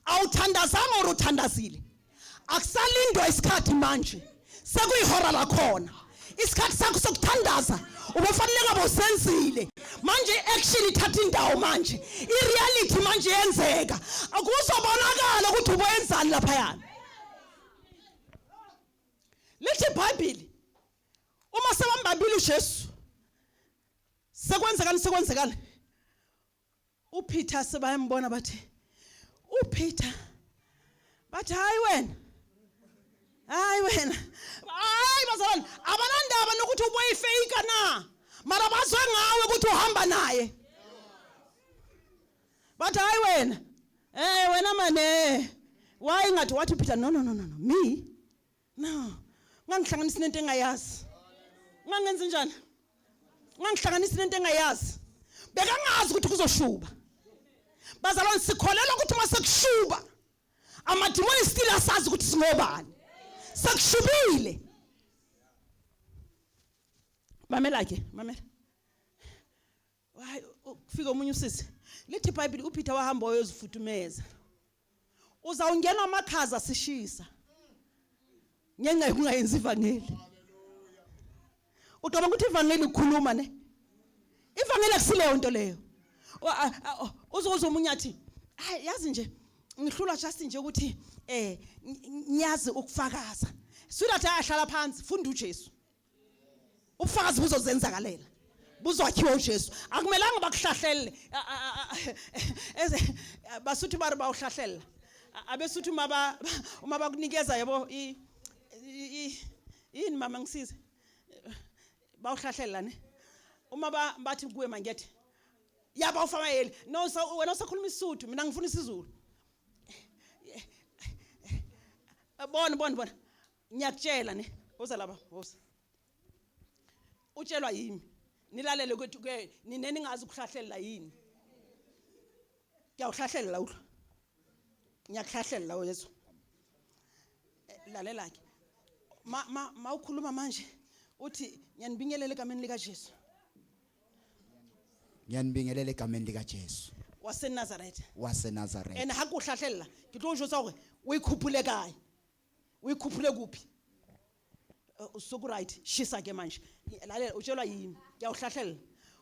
Awuthandazanga or uthandazile? Akusalindwa isikhathi manje. Sekuyihora lakhona. Isikhathi sakho sokuthandaza ubufanele ngabe usenzile. Manje action ithatha indawo manje. I-reality manje yenzeka. Akuzobonakala ukuthi ubuyenzani lapha yana. Lithi iBhayibheli uma sebambambile uJesu sekwenzekani uPeter sebayambona bathi uPeter bathi hayi wena bazalwane abanandaba nokuthi uboyifeyika na mara bazwe ngawe ukuthi uhamba naye bathi hayi wena wena mane why ngathi wathi uPeter no me no ngangihlanganisa nento engayazi ngangenza njani ngangihlanganisa nento engayazi bekangazi ukuthi kuzoshuba bazalwane sikholela ukuthi masekushuba amadimoni still asazi ukuthi singobani sekushubile mamela kufika umunye usisi lithi iBhayibheli uPeter wahamba wayozifuthumeza uzawungena amakhaza sishisa ngenxa yokungayenzi ivangeli uqaba ukuthi ivangeli ukukhuluma ne ivangeli akusileyo into leyo uzokuza umunye athi yazi nje ngihlula just nje ukuthi ngiyazi ukufakaza silathi ayahlala phansi funda uJesu ubufakazi buzozenzakalela buzwakhiwa uJesu akumelanga bakuhlahlele basuthi bari bawuhlahlela abesuthi uma bakunikeza yabo yini mama ngisize bawuhlahlela ne uma bathi kuwe mangethe yaba ufamayeli no wena usakhuluma isizulu mina ngifuna isiZulu bona ngiyakutshela ne uza lapha woza utshelwa yimi nilalele kwethu ke nineni ngazi ukuhlahlela yini ngiyawuhlahlela la ngiyakuhlahlela la Yesu lalela ke ma ukhuluma manje uthi ngiyanibingelela egameni lika Jesu ngiyanibingelela egameni lika Jesu waseNazaretha waseNazaretha hakuhlahlela ngitosho ukuthi uyikhuphule kayi uyikhuphule kuphi usuku right shisa ke manje lalela utshelwa yimi ngiyawuhlahlela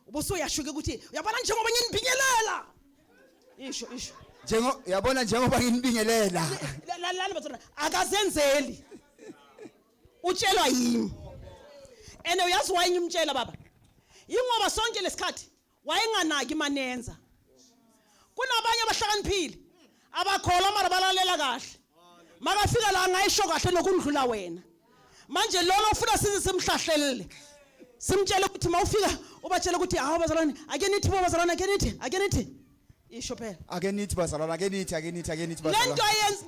ubuso uyashuka ukuthi uyabona njengoba nginibingelela isho yabona njengoba nginibingelela lalela bathona akazenzeli utshelwa yimi ene uyazi why ngimtshela baba ingoba sonke lesikhathi wayenganaki manenza kunabanye abahlakaniphile abakhola mara balalela kahle makafika la ngayisho kahle nokundlula wena manje lona ufuna size simhlahlelele simtshele ukuthi mawufika ubatshele ukuthi hawo bazalwane ake nithi bazalwane ake nithi isho phela ake nithi bazalwane ake nithi bazalwane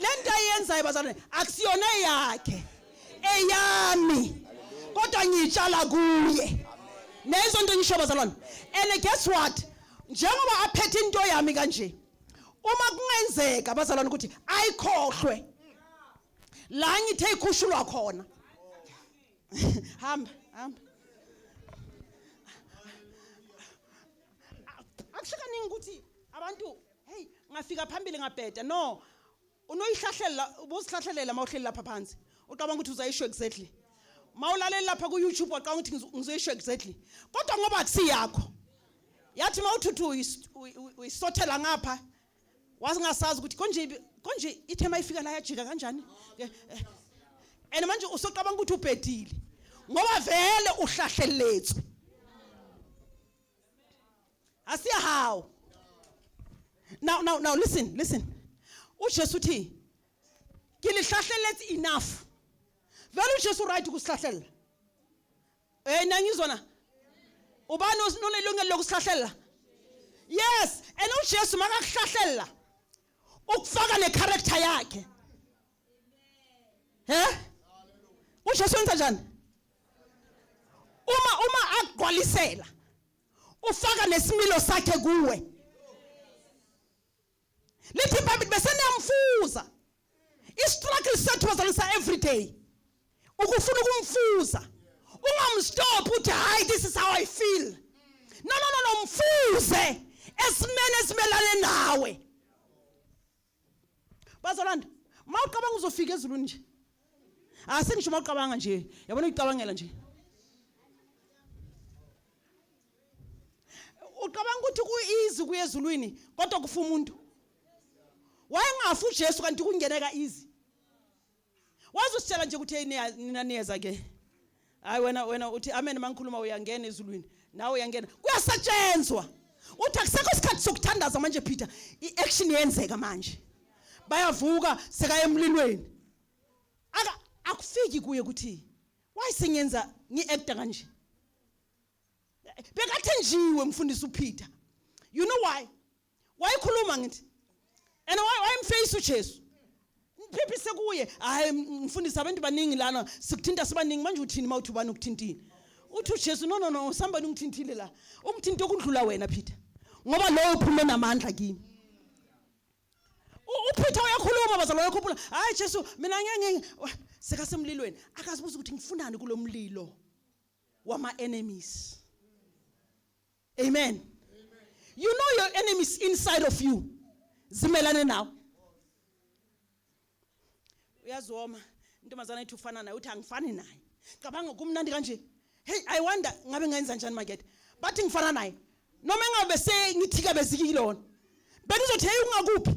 lento ayenzayo bazalwane akusiyona yakhe eyami kodwa ngitshala kuye nezonto ngisho bazalwane and guess what njengoba aphethe into yami kanje uma kungenzeka bazalwane ukuthi ayikhohlwe la ngithe ikhushulwa khona hamba akushakaningi ukuthi abantu hey ngafika phambili ngabheda no unoyihlahlela ubusihlahlelela mawuhleli lapha phansi uqabanga ukuthi uzayisho exactly mawulalela lapha ku YouTube waqanga ukuthi ngizoyisho exactly kodwa ngoba akusiyakho yathi mawuthuthu uyisothela ngapha wasingasazi ukuthi konje ithema ifika la yajika kanjani and manje usoqabanga ukuthi ubhedile ngoba vele uhlahleletswe asiyahawo now listen uJesu uthi ngilihlahlelethe enough vele uJesu right ukusihlahlela nangizona ubani onelungelo lokusihlahlela yes and uJesu makakuhlahlela ukufaka necharacter yakhe uJesu wenza njani uma agqwalisela ufaka nesimilo sakhe kuwe lithi iBhayibheli bese niyamfuza I-struggle sethu bazalisa every day. Ukufuna ukumfuza. Ungamstop uthi hayi this is how I feel. No, mfuze esimene esimelane nawe. Bazalanda, mawucabanga uzofika ezulwini nje. Asengisho mawucabanga nje, yabona uyicabangela nje. Ucabanga ukuthi ku-easy kuye ezulwini kodwa kufa umuntu. Wayengafu uJesu kanti kungeneka easy. Wazositshela nje ukuthi nina niyeza ke. Hayi wena uthi amen mangikhuluma uyangena ezulwini. Nawe uyangena. Kuyasetshenzwa. Uthi akusekho isikhathi sokuthandaza manje Peter. I-action yenzeka manje. Bayavuka seka emlilweni. Akufiki kuye ukuthi why singenza ngi-acta kanje. Bekathenjiwe mfundisi uPeter. You know why? Wayikhuluma ngithi. And why mface uJesu? Phiphi sekuye. Hayi mfundisi abantu baningi lana sikuthinta sibaningi manje uthini mawuthi ubani ukuthintini. Uthi uJesu no somebody ungithintile la. Ungithinto okudlula wena Peter. Ngoba lo uphume namandla kimi. uPeter uyakhuluma bazalwane yakhuphula. Hayi Jesu mina ngeke seka semlilweni. Akazibuza ukuthi ngifunani kulomlilo wama enemies. Amen. You know your enemies inside of you. Zimelane nawe. Uyazoma intombazana ethu ufana naye uthi angifani naye. Cabanga kumnandi kanje. Hey I wonder ngabe ngayenza njani makethe. Bathi ngifana naye. Noma ngabe sengithika bezikile lona. Benizothi hey ungakuphi?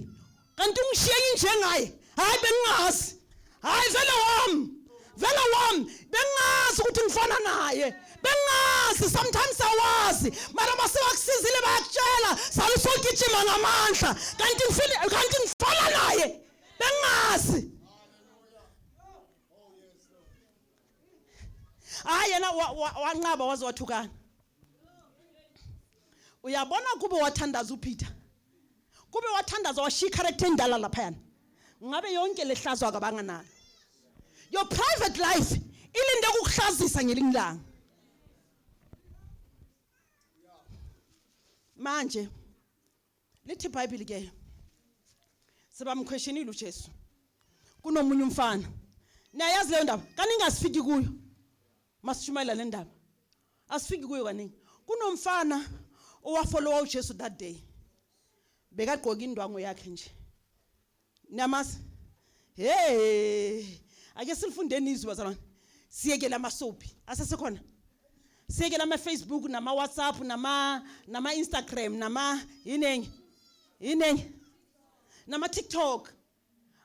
Kanti ungishiye njengaye. Hayi bengazi. Hayi vele wami. Bengazi ukuthi ngifana naye. Bengazi sometimes awazi. Mara masebakusizile bayakutshela. Salusogijima ngamandla. Kanti ngifana naye. Bengazi. Hayi yena wanqaba waze wathukana. Uyabona kube wathandaza uPeter. Kube wathandaza washiya character endala lapha. Ngabe yonke lehlazwa kabanga nalo. Your private life ilinde ukukuhlazisa ngelingilanga. Manje lithi iBhayibheli ke sebamquestionile uJesu. Kunomunye umfana. Niyayazi leyo ndaba? Kaningasifiki kuyo. Masishumayela le ndaba. Asifiki kuyo kaningi. Kunomfana owafollowa uJesu that day. Bekagqoka indwango yakhe nje. Niyamazi? Hey! Ake silifundeni izwi bazalwane. Siyekela amasoapie. Asesekhona. Siyekela ama Facebook nama WhatsApp nama Instagram nama yinengi. Nama TikTok.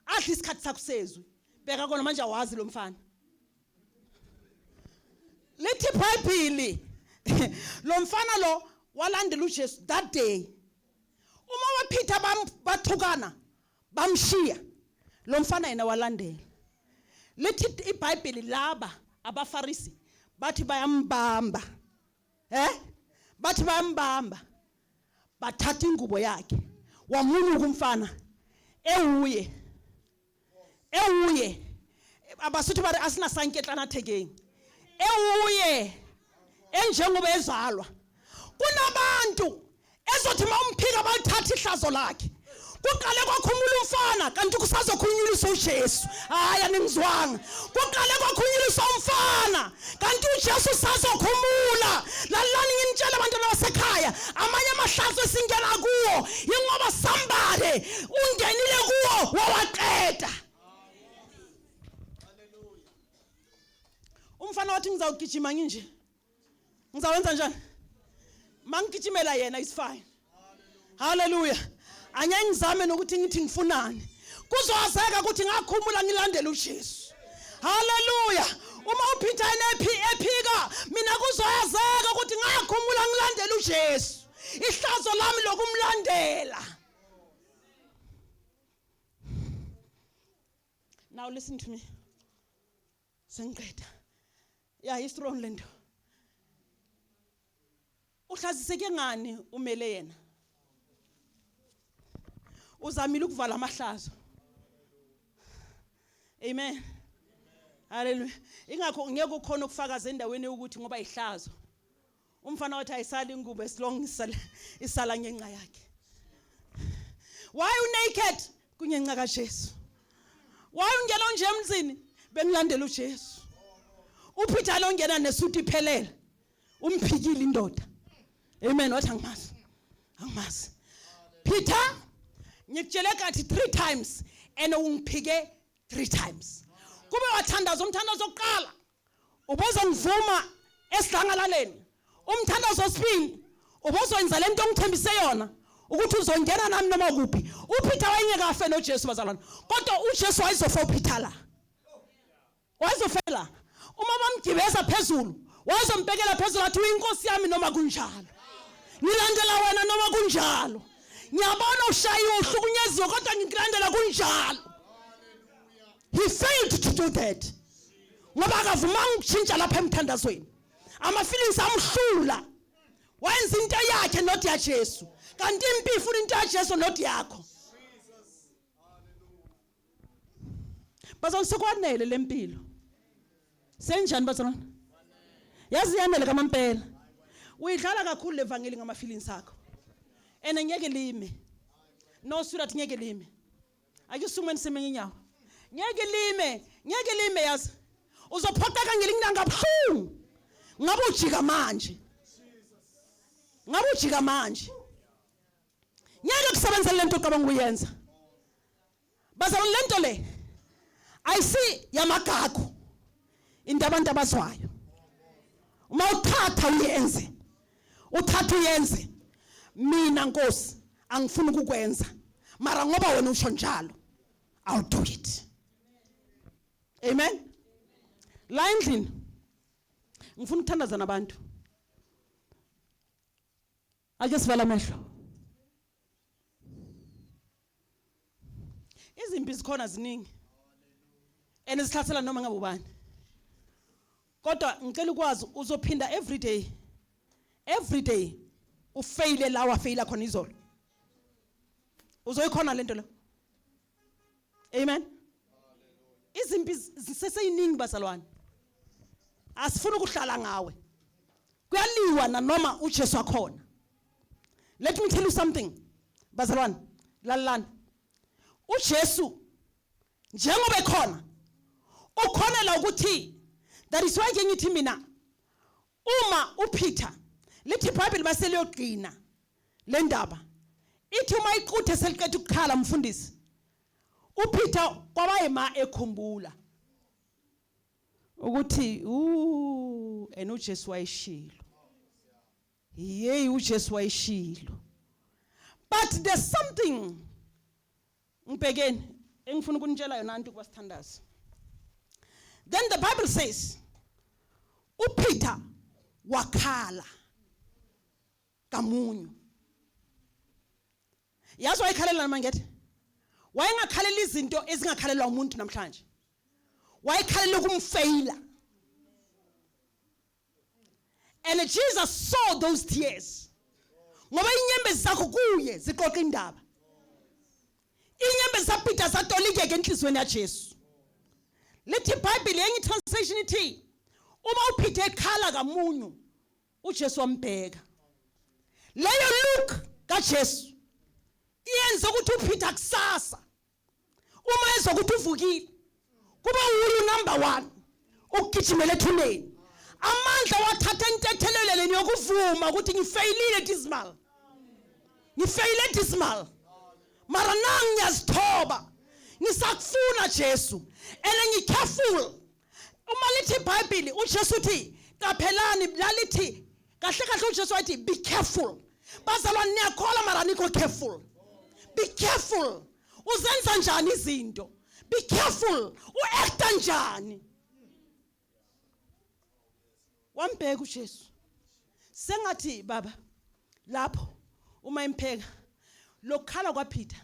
Athi isikhathi sakusezwe. Beka kona manje awazi lo mfana. Lithi iBhayibheli. Lo mfana lo walandela uJesu that day. Uma waPeter bathukana bamshiya. Lo mfana yena walandela. Lithi iBhayibheli laba abaFarisi bathi bayambamba. Bathi bayambamba. Bathatha ingubo yakhe. Wamunyuka umfana. Ewuye. Abasuthi bari asina sanketlana thekeng. Ewuye. Enjengoba ezalwa. Kunabantu ezothi mawumphika bathatha ihlazo lakhe. Kuqale kwakhumula umfana kanti kusazokhulunyiswa uJesu. Hayi aningizwanga. Kuqale kwakhulunyiswa umfana kanti uJesu sazokhumula. Lalani ngintshela abantwana basekhaya amanye amahlazo esingena kuwo ingoba somebody ungenile kuwo wawaqeda. Umfana wathi ngizawugijima nginje. Ngizawenza njani? Mangigijimela yena is fine. Hallelujah. Anya ngizame nokuthi ngithi ngifunani. Kuzowazeka ukuthi ngakhumula ngilandela uJesu. Hallelujah. Uma uPeter ephika mina kuzoyazeka ukuthi ngakhumula ngilandela uJesu. Ihlazo lami lokumlandela. Now listen to me. Sengiqeda. Yeah, istrong lento. Uhlaziseke ngani umele yena? Uzamile ukuvala amahlazo. Amen. Hallelujah. Ingakho ngeke ukhona ukufakaza endaweni ukuthi ngoba ihlazo. Umfana wathi ayisali ingubo esilong isala ngenqa yakhe. Why you naked? Kungenqa kaJesu. wayongena nje emzini bengilandela uJesu. uPeter longena nesuti iphelele umphikile indoda. Amen. Wathi angimazi. Peter ngikutshele kathi 3 times and ungiphike 3 times. Kube wathandaza umthandazo oqala ubozongivuma esidlangalaleni. Umthandazo wesibili ubozwenza lento ongithembise yona ukuthi uzongena nami noma kuphi. uPeter wayengekafe noJesu bazalwane. Kodwa uJesu wayezofa uPeter la. Wayezofela. Uma bamgibeza phezulu, wayezombekela phezulu athi uyinkosi yami noma kunjalo. Ngilandela wena noma kunjalo. Ngiyabona ushayiwe uhlukunyeziwe kodwa ngikulandela kunjalo. He failed to do that. Ngoba akavumanga ukushintsha lapha emthandazweni. Ama feelings amhlula. Wenza into yakhe not ya Jesu. Kanti impilo ifuna into ya Jesu not yakho. Bazalwane sekwanele lempilo. Senjani bazalwane? Yazi yanele kamampela. Uyidlala kakhulu levangeli ngama feelings akho. Ene ngeke lime. No sweetheart ngeke lime. Akisumeni semenye inyawo. Ngeke lime yazi. Uzophoteka ngelinga ngabhlungu. Ngabe ujika manje. Ngeke kusebenza lento ocabanga uyenza. Bazalwane lento le ayisi yamagagu. Into abantu abazwayo. Uma uthatha uyenze. Mina Nkosi angifuni ukukwenza. Mara ngoba wena usho njalo, I'll do it. Amen. La endlini ngifuna ukuthandaza nabantu. Ake sivala amehlo. Izimpi zikhona ziningi. Enizithathela noma ngabe ubani. Kodwa ngicela ukwazi uzophinda every day ufaile la wafaila khona izolo. Uzoyikhona lento le. Amen. Izimpi ziseseyiningi bazalwane. Asifuna ukuhlala ngawe. Kuyaliwa noma uJesu akhona. Let me tell you something. Bazalwane, lalana. uJesu njengoba ekhona ukhonela ukuthi that is why ngithi mina uma uPeter lithi iBhayibheli baseliyogqina le ndaba ithi uma iquthe seliqeda ukukhala mfundisi uPeter kwabayema ekhumbula ukuthi ena uJesu wayeshilo uJesu wayeshilo but there's something ngibhekeni engifuna ukunitshela yona antu kwasithandaza. Then the Bible says uPeter wakhala kamunyu. Yazi wayekhalela mangethe wayengakhalela izinto ezingakhalelwa umuntu namhlanje. Wayekhalela ukumfaila. And Jesus saw those tears. Ngoba inyembezi zakho kuye ziqoqa indaba. Inyembezi zaPeter zatolike ngenhlizweni yaJesu. Lithi iBhayibheli yenye translation ithi uma uPeter ekhala kamunyu uJesu wambheka. Leyo look kaJesu iyenza ukuthi uPeter kusasa uma ezokuthi uvukile kuba uyu number 1 ukugijimela ethuneni. Amandla wathatha intetheleleni yokuvuma ukuthi ngifeyilile dismal. Mara nang ngiyazithoba ngisakufuna Jesu ene careful. Uma lithi iBhayibheli uJesu uthi qaphelani lalithi kahle uJesu wathi be careful. Bazalwane niyakhola mara nikho careful. Be careful. Uzenza njani izinto? Be careful. Uacta njani? Wambheka uJesu. Sengathi baba lapho uma impheka lokhala kwaPeter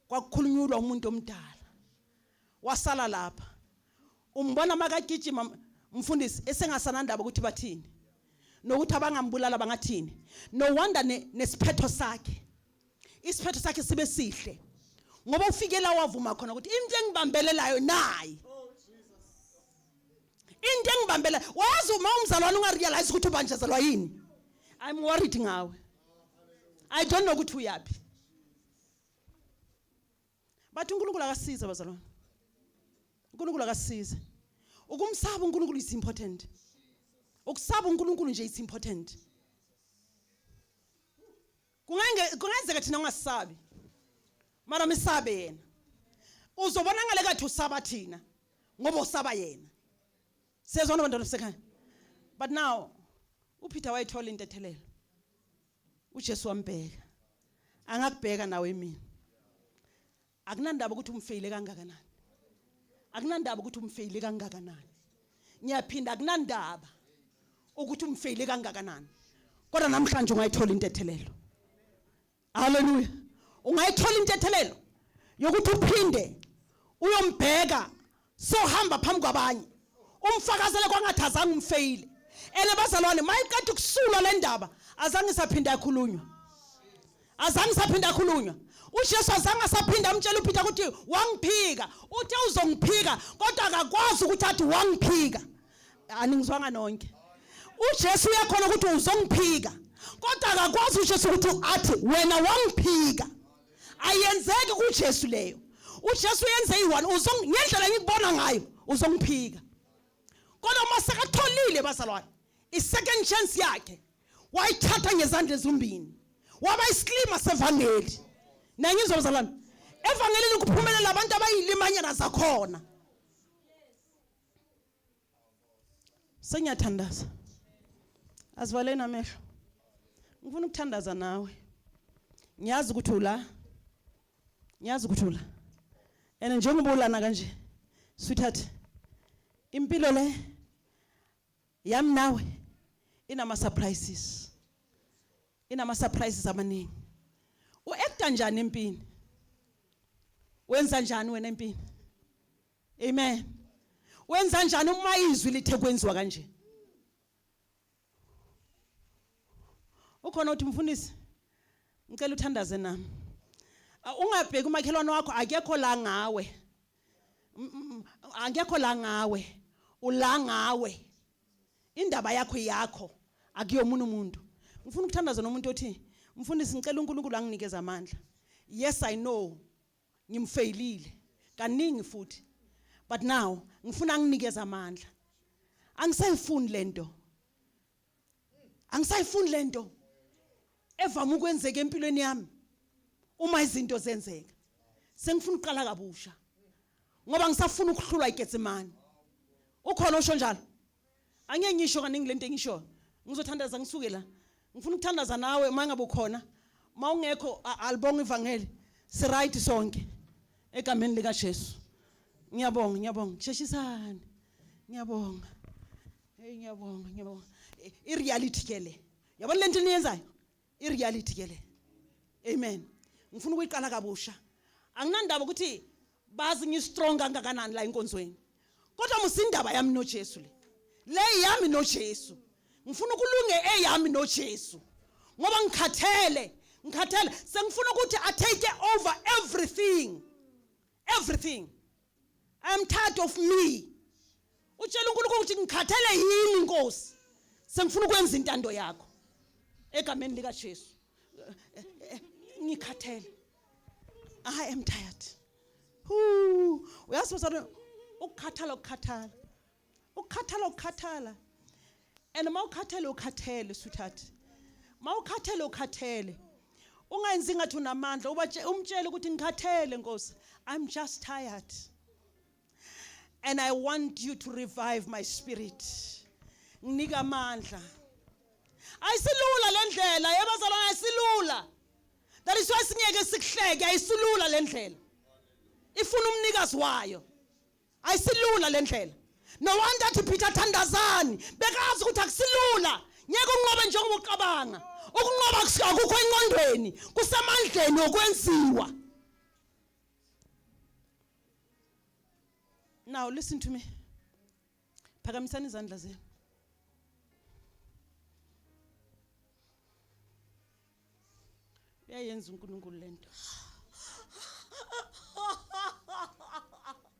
kwakukhulunyulwa umuntu omdala. Wasala lapha. Umbona makagijima mfundisi esengasanandaba ukuthi bathini. Nokuthi abangambulala bangathini. No wonder nesiphetho sakhe. Isiphetho sakhe sibe sihle. Ngoba ufikela wavuma khona ukuthi into engibambelelayo nayi. Into engibambela wazi uma umzalwane ungarealize ukuthi ubanjezelwa yini. I'm worried ngawe. I don't know ukuthi uyapi. Bathi uNkulunkulu akasiza bazalwane. uNkulunkulu akasize ukumsaba uNkulunkulu is important ukusaba uNkulunkulu nje is important kungenzeka thina ungasisabi mara misabe yena uzobona ngale kathi usaba thina ngoba usaba yena sezona abantwana besekhaya but now uPeter wayithola intethelelo uJesu wambheka angakubheka nawe mina akunandaba ukuthi umfeyile kangakanani akunandaba ukuthi umfeyile kangakanani ngiyaphinda akunandaba ukuthi umfeyile kangakanani kodwa namhlanje ungayithola intethelelo haleluya ungayithola intethelelo yokuthi uphinde uyombheka sohamba phambi kwabanye umfakazele kwangathazanga umfeyile elebazalwane mayikade ukusulwa le ndaba azange saphinda yakhulunywa uJesu azange asaphinda amtshela uPeter ukuthi wangiphika uthe uzongiphika kodwa akakwazi ukuthi athi wangiphika aningizwanga nonke uJesu uyakhona ukuthi uzongiphika kodwa akakwazi uJesu ukuthi athi wena wangiphika ayenzeki kuJesu leyo uJesu yenze i1 ngendlela engikubona ngayo uzongiphika kodwa masekatholile bazalwane i-second chance yakhe wayithatha ngezandla ezimbili waba isiklima sevangeli nangizwa bazalwane evangelini kuphumelela abantu abayilimanyana zakhona sengiyathandaza asivaleni amehlo ngifuna ukuthandaza nawe ngiyazi ukuthi ula and njengoba ulana kanje sweetheart impilo le yami nawe inama surprises amaningi uacta njani empini wenza njani wena empini amen wenza njani uma izwi lithe kwenziwa kanje ukhona uthi mfundisi ngicela uthandaze nami ungabheki umakhelwane wakho akekho la ngawe ula ngawe indaba yakho akuyomuntu umuntu ngifuna ukuthandaza nomuntu othi mfundisi ngicela uNkulunkulu anginikeze amandla yes I know ngimfailile kaningi futhi but now ngifuna anginikeze amandla angisayifuni lento evama ukwenzeka empilweni yami uma izinto zenzeka sengifuna uqala kabusha ngoba ngisafuna ukuhlulwa iGetsemane ukhona osho njalo angeke ngisho kaningi lento engisho ngizothandaza ngisuke la ngifuna ukuthandaza nawe mangabe ukhona mawungekho alibonga ivangeli si right sonke egameni lika Jesu ngiyabonga sheshisana ngiyabonga ngiyabonga I reality ke le yabona lento niyenzayo I reality ke le amen ngifuna ukuyiqala kabusha anginandaba ukuthi bazi ngistrong kangakanani la inkonzweni kodwa musindaba yami noJesu le yami noJesu ngifuna ukulunge eyami noJesu ngoba ngikhathele sengifuna ukuthi I take over everything I am tired of me utshela uNkulunkulu ukuthi ngikhathele yini inkosi sengifuna ukwenza intando yakho egameni lika Jesu ngikhathele I am tired uyasibona ukukhathala and mawukhathele sweetheart mawukhathele ungayenzi ngathi unamandla umtshele ukuthi ngikhathele Nkosi I'm just tired and I want you to revive my spirit nginika amandla ayisilula lendlela yebazalwane ayisilula that is why singeke sikuhleke ayisilula lendlela ifuna umnikazi wayo ayisilula lendlela no wonder thi Peter thandazani bekazi ukuthi akusilula ngeke unqobe njengoba uqabanga ukunqoba akukho engqondweni kusemandleni okwenziwa. Now listen to me. Phakamisani izandla zenu. Uyayenza uNkulunkulu lento.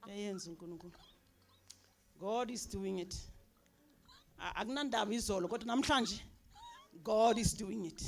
Uyayenza uNkulunkulu. God is doing it. Akunandaba izolo kodwa namhlanje God is doing it.